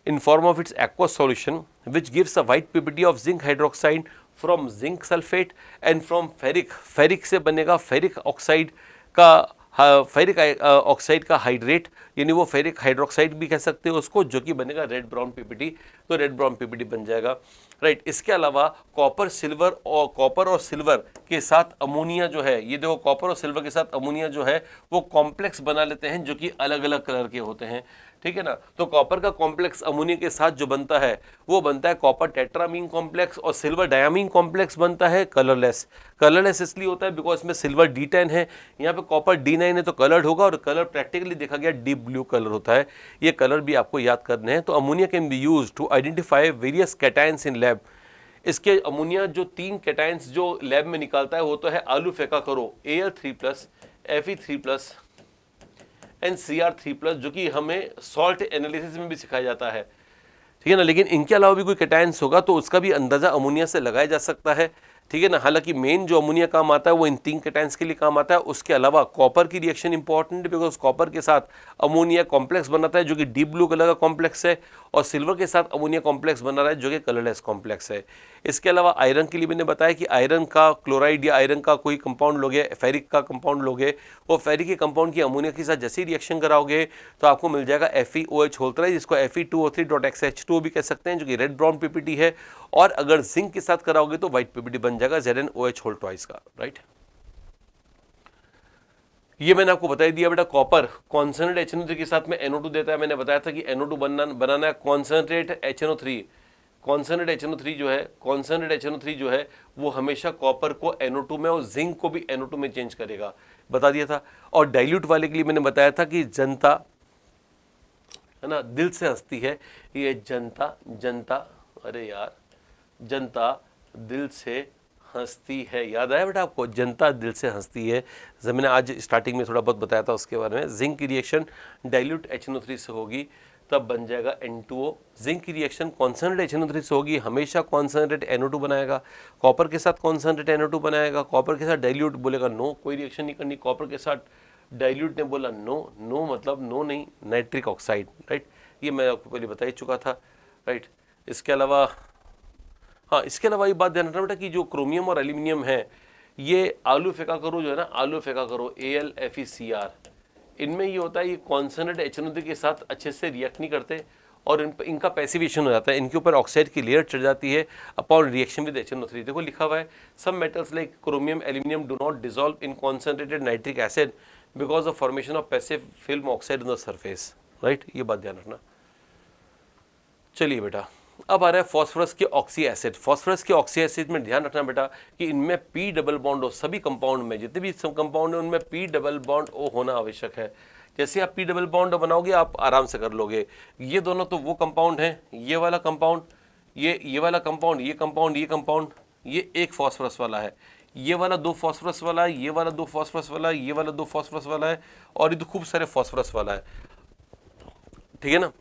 in form of its aqueous solution which gives a white PPT of zinc hydroxide from zinc sulfate and from ferric से बनेगा फेरिक ऑक्साइड का, फेरिक ऑक्साइड का हाइड्रेट, यानी वो फेरिक हाइड्रोक्साइड भी कह सकते हो उसको, जो कि बनेगा रेड ब्राउन PPT। तो रेड ब्राउन PPT बन जाएगा, राइट। इसके अलावा कॉपर और सिल्वर के साथ अमोनिया जो है, ये देखो कॉपर और सिल्वर के साथ अमोनिया जो है वो कॉम्प्लेक्स बना लेते हैं, जो कि अलग अलग कलर के होते हैं, ठीक है ना। तो कॉपर का कॉम्प्लेक्स अमोनिया के साथ जो बनता है वो बनता है कॉपर टेट्रामीन कॉम्प्लेक्स, और सिल्वर डायमीन कॉम्प्लेक्स बनता है कलरलेस। कलरलेस इसलिए होता है बिकॉज इसमें सिल्वर D10 है, यहाँ पे कॉपर D9 है, तो कलर्ड होगा, और कलर प्रैक्टिकली देखा गया डीप ब्लू कलर होता है। ये कलर भी आपको याद करने हैं। तो ammonia can be use to identify various cations in lab. इसके अमोनिया जो 3 कैटायंस जो लैब में निकालता है वो तो है आलू फेंका करो, Al3+, Fe3+ एंड Cr3+, जो कि हमें सॉल्ट एनालिसिस में भी सिखाया जाता है, ठीक है ना। लेकिन इनके अलावा भी कोई कैटायंस होगा तो उसका भी अंदाजा अमोनिया से लगाया जा सकता है, ठीक है ना। हालांकि मेन जो अमोनिया काम आता है वो इन 3 कैटायंस के लिए काम आता है। उसके अलावा कॉपर की रिएक्शन इंपॉर्टेंट है, बिकॉज कॉपर के साथ अमोनिया कॉम्प्लेक्स बनाता है जो कि डीप ब्लू कलर का कॉम्प्लेक्स है, और सिल्वर के साथ अमोनिया कॉम्प्लेक्स बना रहा है जो कि कलरलेस कॉम्प्लेक्स है। इसके अलावा आयरन के लिए मैंने बताया कि आयरन का क्लोराइड या आयरन का कोई कंपाउंड लोगे, फेरिक का कंपाउंड लोगे, वो फेरिक के कंपाउंड की अमोनिया के साथ जैसे ही रिएक्शन कराओगे तो आपको मिल जाएगा FeOH होता है, जिसको Fe2O3.XH2 भी कह सकते हैं, जो कि रेड ब्राउन पीपीटी है। और अगर जिंक के साथ कराओगे तो व्हाइट पीपीटी बन जाएगा ZnOH होल ट्वाइस का, राइट। ये मैंने आपको बता दिया बेटा। कॉपर कॉन्सनट्रेट HNO3 के साथ में NO2 देता है। मैंने बताया था कि NO2 बनाना है कॉन्सनट्रेट HNO3। कॉन्सनट्रेट HNO3 जो है वो हमेशा कॉपर को NO2 में और जिंक को भी NO2 में चेंज करेगा, बता दिया था। और डाइल्यूट वाले के लिए मैंने बताया था कि जनता है ना दिल से हंसती है, ये जनता अरे यार जनता दिल से हंसती है, याद आया बेटा आपको, जनता दिल से हंसती है। जब मैंने आज स्टार्टिंग में थोड़ा बहुत बताया था उसके बारे में। जिंक की रिएक्शन डाइल्यूट HNO3 से होगी तब बन जाएगा N2O। जिंक की रिएक्शन कॉन्सनट्रेट HNO3 से होगी, हमेशा कॉन्सनट्रेट NO2 बनाएगा। कॉपर के साथ कॉन्सनट्रेट NO2 बनाएगा। कॉपर के साथ डाइल्यूट बोलेगा नो, कोई रिएक्शन नहीं करनी। कॉपर के साथ डाइल्यूट ने बोला नो मतलब नो नहीं, नाइट्रिक ऑक्साइड, राइट। ये मैं आपको पहले बता ही चुका था, राइट। इसके अलावा हाँ, इसके अलावा ये बात ध्यान रखना बेटा कि जो क्रोमियम और एल्यूमिनियम है, ये आलू फेंका करो जो है ना, आलू फेंका करो AlFeCr, इनमें ये होता है ये कॉन्सनट्रेट HNO3 के साथ अच्छे से रिएक्ट नहीं करते और इनका पैसिवेशन हो जाता है, इनके ऊपर ऑक्साइड की लेयर चढ़ जाती है अपॉन रिएक्शन विद HNO3। देखो लिखा हुआ है some metals like chromium aluminium do not dissolve in concentrated nitric acid because of formation of passive film oxide on the surface, right. ये बात ध्यान रखना। चलिए बेटा, अब आ रहा है फॉस्फोरस के ऑक्सी एसिड। फॉस्फोरस के ऑक्सी एसिड में ध्यान रखना बेटा कि इनमें P डबल बॉन्ड O, सभी कंपाउंड में जितने भी कंपाउंड है उनमें P डबल बॉन्ड O होना आवश्यक है। जैसे आप P डबल बॉन्ड O बनाओगे आप आराम से कर लोगे। ये दोनों तो वो कंपाउंड हैं, ये वाला कंपाउंड, ये वाला कंपाउंड, ये कंपाउंड, ये कंपाउंड, ये एक फॉस्फोरस वाला है, ये वाला 2 फॉस्फोरस वाला है, ये वाला 2 फॉस्फोरस वाला है, ये वाला 2 फॉस्फोरस वाला है, और ये तो खूब सारे फॉस्फोरस वाला है, ठीक है ना।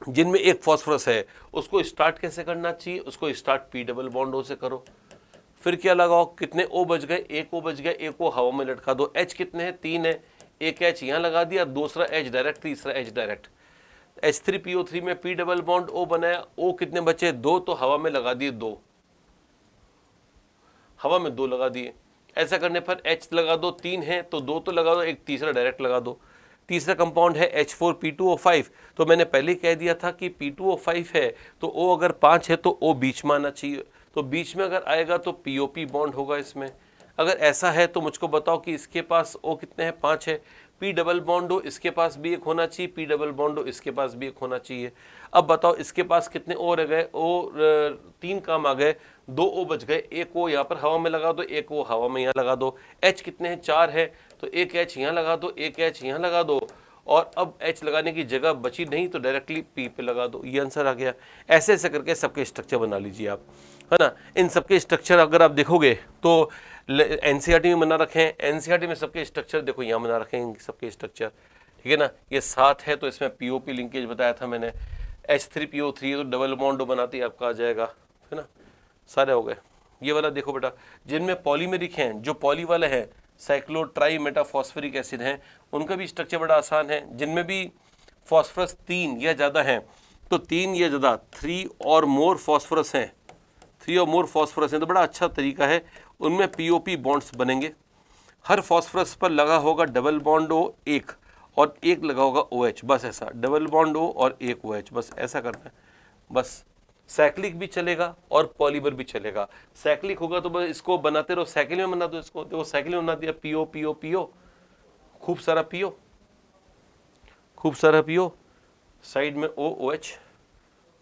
जिनमें एक फॉस्फोरस है उसको स्टार्ट कैसे करना चाहिए, उसको start P double bond O से करो। फिर क्या लगाओ, कितने O बच गए, एक O बच गया, एक O हवा में लटका दो। H कितने हैं, 3 है, एक H यहाँ लगा दिया, दूसरा H डायरेक्ट, तीसरा H डायरेक्ट। H3PO3 में P डबल बॉन्ड O बनाया, O कितने बचे, 2, तो हवा में लगा दिए 2, हवा में 2 लगा दिए। ऐसा करने पर H लगा दो, 3 है तो 2 तो लगा दो, एक तीसरा डायरेक्ट लगा दो। तीसरा कंपाउंड है H4P2O5, तो मैंने पहले कह दिया था कि P2O5 है तो O अगर 5 है तो O बीच में आना चाहिए, तो बीच में अगर आएगा तो POP बॉन्ड होगा इसमें। अगर ऐसा है तो मुझको बताओ कि इसके पास O कितने हैं, 5 है, P डबल बॉन्ड O इसके पास भी एक होना चाहिए, P डबल बॉन्ड O इसके पास भी एक होना चाहिए। अब बताओ इसके पास कितने O रह गए, O 3 काम आ गए, 2 O बच गए, एक O यहाँ पर हवा में लगा दो, एक O हवा में यहाँ लगा दो। H कितने हैं, 4 है तो एक H यहाँ लगा दो, एक H यहाँ लगा दो, और अब H लगाने की जगह बची नहीं तो डायरेक्टली P पे लगा दो। ये आंसर आ गया। ऐसे ऐसे करके सबके स्ट्रक्चर बना लीजिए आप, है ना। इन सबके स्ट्रक्चर अगर आप देखोगे तो NCERT में बना रखे हैं, NCERT में सबके स्ट्रक्चर देखो यहाँ बना रखे हैं सबके स्ट्रक्चर, ठीक है ना। ये 7 है तो इसमें POP लिंकेज बताया था मैंने। H3PO3 तो डबल बॉन्ड बनाते ही आपका आ जाएगा, है ना। सारे हो गए। ये वाला देखो बेटा, जिनमें पॉलीमेरिक हैं, जो पॉली वाले हैं, साइक्लो ट्राई मेटाफॉस्फेरिक एसिड हैं, उनका भी स्ट्रक्चर बड़ा आसान है। जिनमें भी फॉस्फोरस 3 या ज़्यादा हैं, तो 3 या ज़्यादा 3 और मोर फॉस्फोरस हैं, 3 और मोर फॉस्फोरस हैं तो बड़ा अच्छा तरीका है, उनमें POP बॉन्ड्स बनेंगे। हर फॉस्फोरस पर लगा होगा डबल बॉन्ड O एक, और एक लगा होगा OH, बस ऐसा, डबल बॉन्ड O और एक OH, बस ऐसा करना है। बस साइक्लिक भी चलेगा और पॉलीमर भी चलेगा। साइक्लिक होगा तो बस इसको बनाते रहो, साइकिल में बना दो इसको, देखो साइकिल में बना दिया, PO, खूब सारा PO, खूब सारा PO, साइड में OH,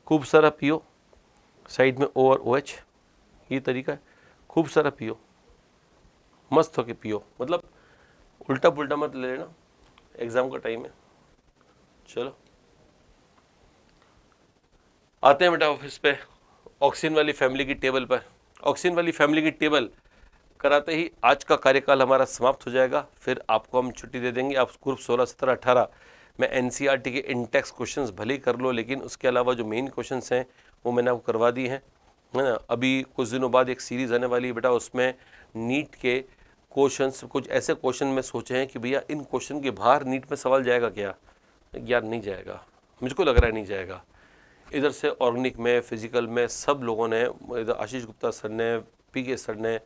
खूब सारा PO, साइड में O और OH, ये तरीका है, खूब सारा PO, मस्त होके PO, मतलब उल्टा पुल्टा मत ले लेना, एग्जाम का टाइम है। चलो आते हैं बेटा ऑफिस पे, ऑक्सीजन वाली फैमिली की टेबल पर। ऑक्सीजन वाली फैमिली की टेबल कराते ही आज का कार्यकाल हमारा समाप्त हो जाएगा, फिर आपको हम छुट्टी दे देंगे। आप ग्रुप 16, 17, 18 में NCERT के इंटेक्स क्वेश्चंस भले ही कर लो, लेकिन उसके अलावा जो मेन क्वेश्चंस हैं वो मैंने आपको करवा दिए हैं, है ना। अभी कुछ दिनों बाद एक सीरीज़ आने वाली है बेटा, उसमें नीट के क्वेश्चंस, कुछ ऐसे क्वेश्चन में सोचे हैं कि भैया इन क्वेश्चन के बाहर नीट में सवाल जाएगा क्या। यार नहीं जाएगा, मुझको लग रहा है नहीं जाएगा। इधर से ऑर्गेनिक में, फिजिकल में सब लोगों ने, इधर आशीष गुप्ता सर ने, पीके सर ने,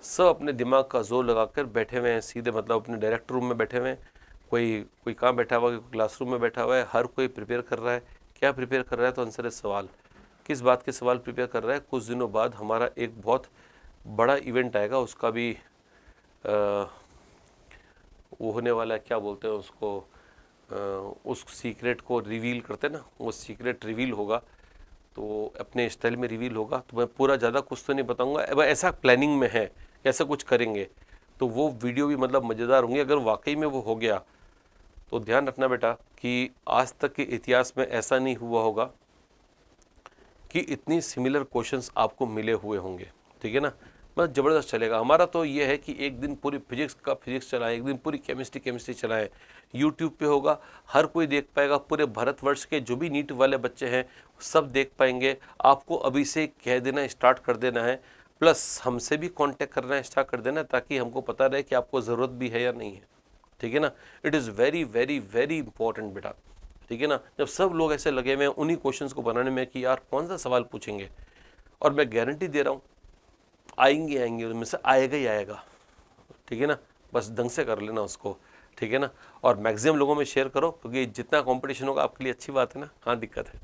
सब अपने दिमाग का जोर लगाकर बैठे हुए हैं सीधे, मतलब अपने डायरेक्टर रूम में बैठे हुए हैं। कोई कहाँ बैठा हुआ है, कोई क्लासरूम में बैठा हुआ है, हर कोई प्रिपेयर कर रहा है। क्या प्रिपेयर कर रहा है? तो आंसर है सवाल। किस बात के सवाल प्रिपेयर कर रहा है? कुछ दिनों बाद हमारा एक बहुत बड़ा इवेंट आएगा, उसका भी वो होने वाला है, क्या बोलते हैं उसको, उस सीक्रेट को रिवील करते हैं ना, वो सीक्रेट रिवील होगा, तो अपने स्टाइल में रिवील होगा। तो मैं पूरा ज़्यादा कुछ तो नहीं बताऊंगा, अब ऐसा प्लानिंग में है, ऐसा कुछ करेंगे तो वो वीडियो भी मतलब मज़ेदार होंगे। अगर वाकई में वो हो गया तो ध्यान रखना बेटा कि आज तक के इतिहास में ऐसा नहीं हुआ होगा कि इतनी सिमिलर क्वेश्चंस आपको मिले हुए होंगे। ठीक है ना, मतलब ज़बरदस्त चलेगा। हमारा तो ये है कि एक दिन पूरी फिजिक्स का फिजिक्स चलाएं, एक दिन पूरी केमिस्ट्री चलाएं। यूट्यूब पे होगा, हर कोई देख पाएगा, पूरे भारतवर्ष के जो भी नीट वाले बच्चे हैं सब देख पाएंगे। आपको अभी से कह देना, स्टार्ट कर देना है, प्लस हमसे भी कांटेक्ट करना स्टार्ट कर देना, ताकि हमको पता रहे कि आपको ज़रूरत भी है या नहीं है। ठीक है ना, it is very very very important बेटा। ठीक है ना, जब सब लोग ऐसे लगे हुए हैं उन्हीं क्वेश्चंस को बनाने में कि यार कौन सा सवाल पूछेंगे, और मैं गारंटी दे रहा हूँ आएंगे उनमें से आएगा ही आएगा। ठीक है ना, बस ढंग से कर लेना उसको। ठीक है ना, और मैक्सिमम लोगों में शेयर करो, क्योंकि जितना कंपटीशन होगा आपके लिए अच्छी बात है ना। हाँ, दिक्कत है।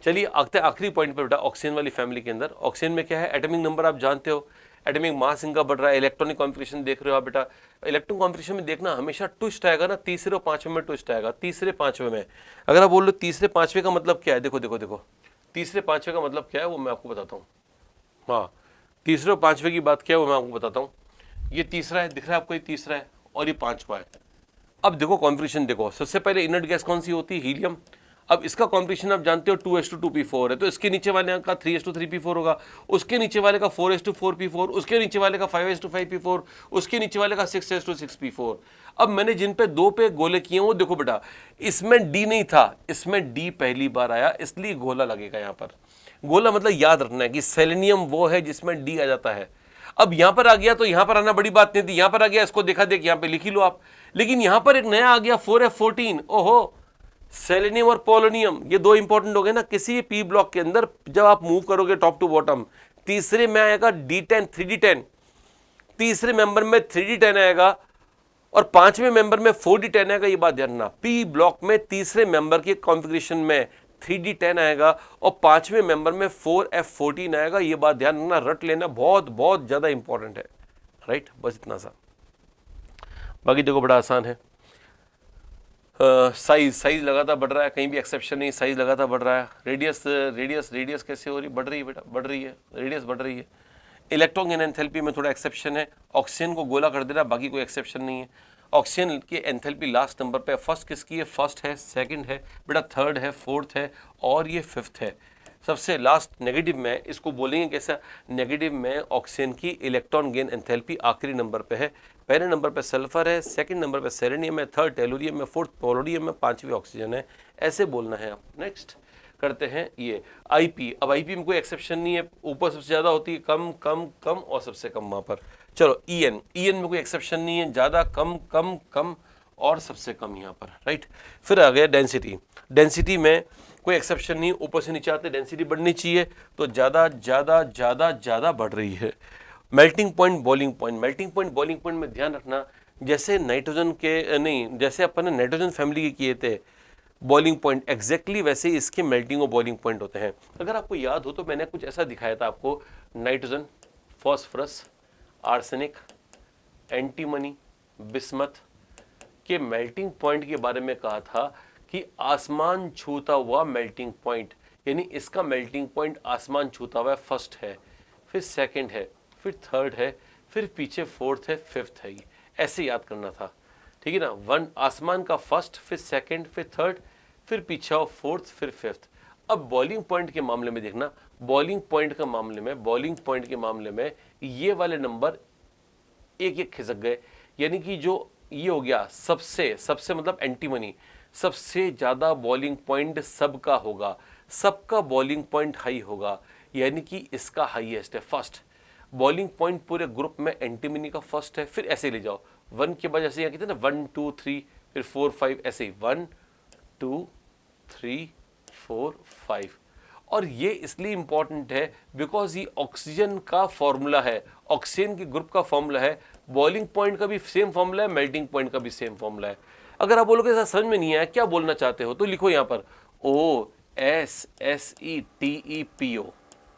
चलिए आते आखिरी पॉइंट पर बेटा, ऑक्सीजन वाली फैमिली के अंदर। ऑक्सीजन में क्या है? एटॉमिक नंबर आप जानते हो, एटॉमिक मास इनका बढ़ रहा है। इलेक्ट्रॉनिक कॉन्फिगरेशन देख रहे हो आप बेटा, इलेक्ट्रॉनिक कॉन्फिगरेशन में देखना हमेशा ट्विस्ट आएगा ना, तीसरे और पांचवें में ट्विस्ट आएगा। तीसरे पांचवें में अगर आप बोल लो तीसरे पांचवें का मतलब क्या है, देखो देखो देखो, तीसरे पांचवें का मतलब क्या है वो मैं आपको बताता हूँ। हाँ, तीसरे और पांचवें की बात क्या है वो मैं आपको बताता हूँ। ये तीसरा है, दिख रहा है आपको, ये तीसरा है और ये पांचवा है। अब देखो कॉन्फिगरेशन देखो, सबसे पहले इनर्ट गैस कौन सी होती है? हीलियम। अब इसका कॉन्फिगरेशन आप जानते हो 2s2 p4 है, तो इसके नीचे वाले का 3s2 3p4 होगा, उसके नीचे वाले का 4s4 p4, उसके नीचे वाले का 5s5p4, उसके नीचे वाले का 6s6p4। अब मैंने जिन पे 2 पे गोले किए वो देखो बेटा, इसमें D नहीं था, इसमें D पहली बार आया, इसलिए गोला लगेगा यहाँ पर। गोला मतलब याद रखना है कि सेलेनियम वो है जिसमें D आ जाता है। अब यहां पर आ गया तो यहां पर आना बड़ी बात नहीं थी, यहां पर आ गया, इसको देखा देख यहां पे लिख ही लो आप। लेकिन यहां पर एक नया आ गया 4f14, ओहो, सेलेनियम और पोलोनियम, ये दो इंपॉर्टेंट हो गए ना। किसी पी ब्लॉक के अंदर जब आप मूव करोगे टॉप टू बॉटम, तीसरे में आएगा D10 3D10, तीसरे मेंबर में 3D10 आएगा और पांचवें मेंबर में 4D10 आएगा। ये बात ध्यान रखना, पी ब्लॉक में तीसरे मेंबर के कॉन्फ़िगरेशन में 3D10 आएगा और पांचवें मेंबर में 4f14 आएगा। ये बात ध्यान रखना, रट लेना, बहुत बहुत ज्यादा इंपॉर्टेंट है। राइट, बस इतना सा। बाकी देखो बड़ा आसान है। साइज लगातार बढ़ रहा है, कहीं भी एक्सेप्शन नहीं, साइज लगातार बढ़ रहा है। रेडियस कैसे हो रही? बढ़ रही है बेटा, बढ़ रही है, रेडियस बढ़ रही है। इलेक्ट्रॉन इन एंथैल्पी में थोड़ा एक्सेप्शन है, ऑक्सीजन को गोला कर देना, बाकी कोई एक्सेप्शन नहीं है। ऑक्सीजन की एंथैल्पी लास्ट नंबर पे, फर्स्ट किसकी है? फर्स्ट है, सेकंड है बेटा, थर्ड है, फोर्थ है और ये फिफ्थ है। सबसे लास्ट नेगेटिव में, इसको बोलेंगे कैसा? नेगेटिव में ऑक्सीजन की इलेक्ट्रॉन गेन एंथैल्पी आखिरी नंबर पे है। पहले नंबर पे सल्फर है, सेकंड नंबर पे सेलेनियम है, थर्ड टेलुरियम है, फोर्थ पोलोनियम है, पांचवी ऑक्सीजन है। ऐसे बोलना है आप। नेक्स्ट करते हैं ये आईपी। अब आईपी में कोई एक्सेप्शन नहीं है, ऊपर सबसे ज्यादा होती है, कम कम कम और सबसे कम वहां पर। चलो ईएन में कोई एक्सेप्शन नहीं है, ज्यादा कम कम कम और सबसे कम यहाँ पर। राइट, फिर आ गया डेंसिटी में कोई एक्सेप्शन नहीं, ऊपर से नीचे आते डेंसिटी बढ़नी चाहिए, तो ज्यादा ज्यादा ज्यादा ज्यादा बढ़ रही है। Melting point, boiling point. Melting point, boiling point में ध्यान रखना, जैसे नाइट्रोजन के नहीं, जैसे अपन ने नाइट्रोजन फैमिली के किए थे बॉइलिंग पॉइंट, एग्जैक्टली वैसे इसके मेल्टिंग और बॉइलिंग पॉइंट होते हैं। अगर आपको याद हो तो मैंने कुछ ऐसा दिखाया था आपको, nitrogen, phosphorus, arsenic, antimony, bismuth के मेल्टिंग पॉइंट के बारे में कहा था कि आसमान छूता हुआ मेल्टिंग पॉइंट, यानी इसका मेल्टिंग पॉइंट आसमान छूता हुआ फर्स्ट है, फिर सेकंड है, फिर थर्ड है, फिर पीछे फोर्थ है, फिफ्थ है। ऐसे याद करना था, ठीक है ना। वन आसमान का फर्स्ट, फिर सेकंड, फिर थर्ड, फिर पीछे और फोर्थ, फिर फिफ्थ। अब बॉइलिंग पॉइंट के मामले में देखना, बॉइलिंग पॉइंट के मामले में ये वाले नंबर एक एक खिसक गए, यानी कि जो ये हो गया सबसे मतलब एंटीमनी, सबसे ज्यादा बॉइलिंग पॉइंट सबका होगा, सबका बॉइलिंग पॉइंट हाई होगा। यानी कि इसका हाईएस्ट है फर्स्ट। बॉइलिंग पॉइंट पूरे ग्रुप में एंटीमनी का फर्स्ट है। फिर ऐसे ले जाओ 1 के बाद जैसे यहाँ कहते हैं ना 1 2 3 फिर 4 5 ऐसे ही 1 2 3 4 5। और ये इसलिए इंपॉर्टेंट है बिकॉज ये ऑक्सीजन का फॉर्मूला है, ऑक्सीजन के ग्रुप का फॉर्मूला है। बॉइलिंग पॉइंट का भी सेम फॉर्मूला है, मेल्टिंग पॉइंट का भी सेम फॉर्मूला है। अगर आप बोलोगे ऐसा समझ में नहीं आया क्या बोलना चाहते हो तो लिखो यहाँ पर OSSETEPO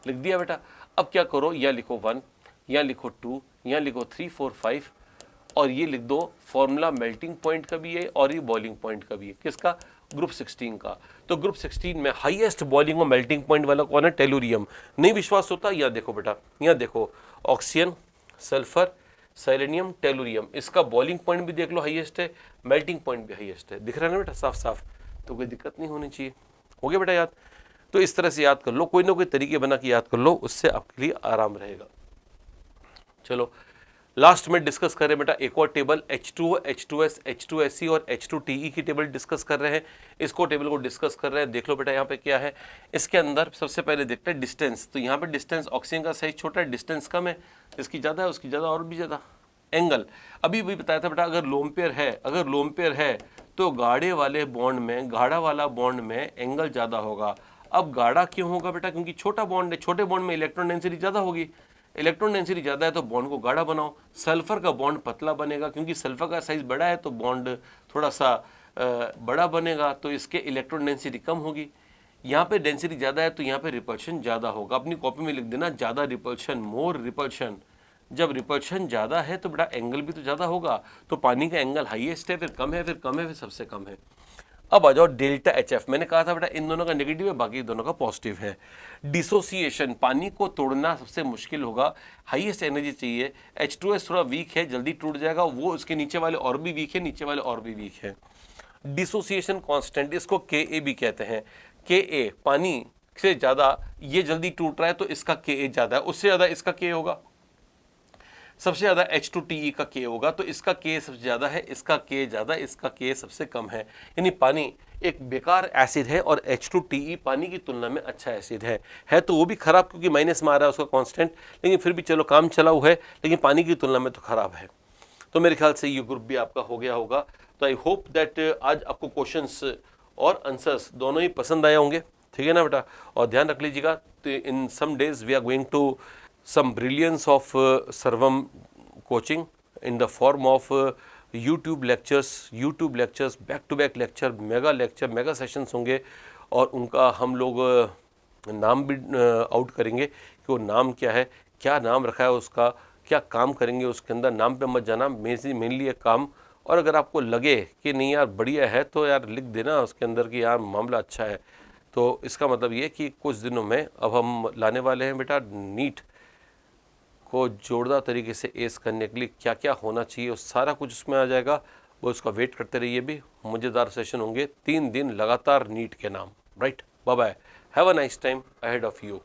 लिख दिया बेटा। अब क्या करो, यहाँ लिखो 1, यहाँ लिखो 2, यहाँ लिखो 3 4 5 और ये लिख दो फॉर्मूला मेल्टिंग पॉइंट का भी है और ये बॉइलिंग पॉइंट का भी है। किसका? ग्रुप 16 का। तो ग्रुप 16 में हाईएस्ट बॉइलिंग और मेल्टिंग पॉइंट वाला कौन है? टेलुरियम। नहीं विश्वास होता? यहाँ देखो बेटा, यहाँ देखो ऑक्सीजन, सल्फर, सेलेनियम, टेलुरियम, इसका बॉइलिंग पॉइंट भी देख लो हाईएस्ट है, मेल्टिंग पॉइंट भी हाईएस्ट है। दिख रहा है ना बेटा साफ साफ? तो कोई दिक्कत नहीं होनी चाहिए। हो गया बेटा याद? तो इस तरह से याद कर लो, कोई ना कोई तरीके बना के याद कर लो, उससे आपके लिए आराम रहेगा। चलो लास्ट में डिस्कस करें बेटा एक और टेबल, H2O, H2S, H2SE और H2TE की टेबल डिस्कस कर रहे हैं। इसको टेबल को डिस्कस कर रहे हैं। देख लो बेटा यहाँ पे क्या है। इसके अंदर सबसे पहले देखते हैं डिस्टेंस। तो यहाँ पे डिस्टेंस ऑक्सीजन का साइज छोटा है, डिस्टेंस कम है, इसकी ज़्यादा है, उसकी ज़्यादा और भी ज़्यादा। एंगल अभी भी बताया था बेटा, अगर लोन पेयर है तो गाढ़े वाले बॉन्ड में, गाढ़ा वाला बॉन्ड में एंगल ज़्यादा होगा। अब गाढ़ा क्यों होगा बेटा? क्योंकि छोटा बॉन्ड है, छोटे बॉन्ड में इलेक्ट्रॉन डेंसिटी ज़्यादा होगी। इलेक्ट्रॉन डेंसिटी ज़्यादा है तो बॉन्ड को गाढ़ा बनाओ। सल्फर का बॉन्ड पतला बनेगा क्योंकि सल्फर का साइज बड़ा है तो बॉन्ड थोड़ा सा बड़ा बनेगा, तो इसके इलेक्ट्रॉन डेंसिटी कम होगी। यहाँ पे डेंसिटी ज़्यादा है तो यहाँ पे रिपल्शन ज़्यादा होगा। अपनी कॉपी में लिख देना ज़्यादा रिपल्शन, मोर रिपल्शन। जब रिपल्शन ज़्यादा है तो बेटा एंगल भी तो ज़्यादा होगा। तो पानी का एंगल हाईएस्ट है, फिर कम है, फिर कम है, फिर सबसे कम है। अब आ जाओ डेल्टा HF। मैंने कहा था बेटा इन दोनों का नेगेटिव है, बाकी दोनों का पॉजिटिव है। डिसोसिएशन, पानी को तोड़ना सबसे मुश्किल होगा, हाईएस्ट एनर्जी चाहिए। H2S थोड़ा वीक है, जल्दी टूट जाएगा, वो उसके नीचे वाले और भी वीक है, नीचे वाले और भी वीक है। डिसोसिएशन कांस्टेंट, इसको Ka भी कहते हैं। Ka पानी से ज़्यादा ये जल्दी टूट रहा है तो इसका Ka ज़्यादा है, उससे ज़्यादा इसका K होगा। सबसे ज़्यादा H2TE का K होगा तो इसका K सबसे ज़्यादा है, इसका K ज़्यादा, इसका K सबसे कम है। यानी पानी एक बेकार एसिड है और H2TE पानी की तुलना में अच्छा एसिड है तो वो भी खराब क्योंकि माइनस में आ रहा है उसका कांस्टेंट, लेकिन फिर भी चलो काम चला हुआ है, लेकिन पानी की तुलना में तो खराब है। तो मेरे ख्याल से ये ग्रुप भी आपका हो गया होगा। तो आई होप दैट आज आपको क्वेश्चंस और आंसर्स दोनों ही पसंद आए होंगे, ठीक है ना बेटा? और ध्यान रख लीजिएगा in some days we are going to some brilliance of Sarvam coaching in the form of YouTube lectures, back to back lecture, mega sessions होंगे और उनका हम लोग नाम भी आउट करेंगे कि वो नाम क्या है, क्या नाम रखा है उसका, क्या काम करेंगे उसके अंदर। नाम पे मत जाना, मेनली एक काम। और अगर आपको लगे कि नहीं यार बढ़िया है तो यार लिख देना उसके अंदर कि यार मामला अच्छा है। तो इसका मतलब ये कि कुछ दिनों में अब हम लाने वाले हैं बेटा नीट को जोरदार तरीके से एस करने के लिए क्या क्या होना चाहिए, और सारा कुछ उसमें आ जाएगा। वो उसका वेट करते रहिए। भी मज़ेदार सेशन होंगे 3 दिन लगातार नीट के नाम। Right, bye bye, have a nice time ahead of you.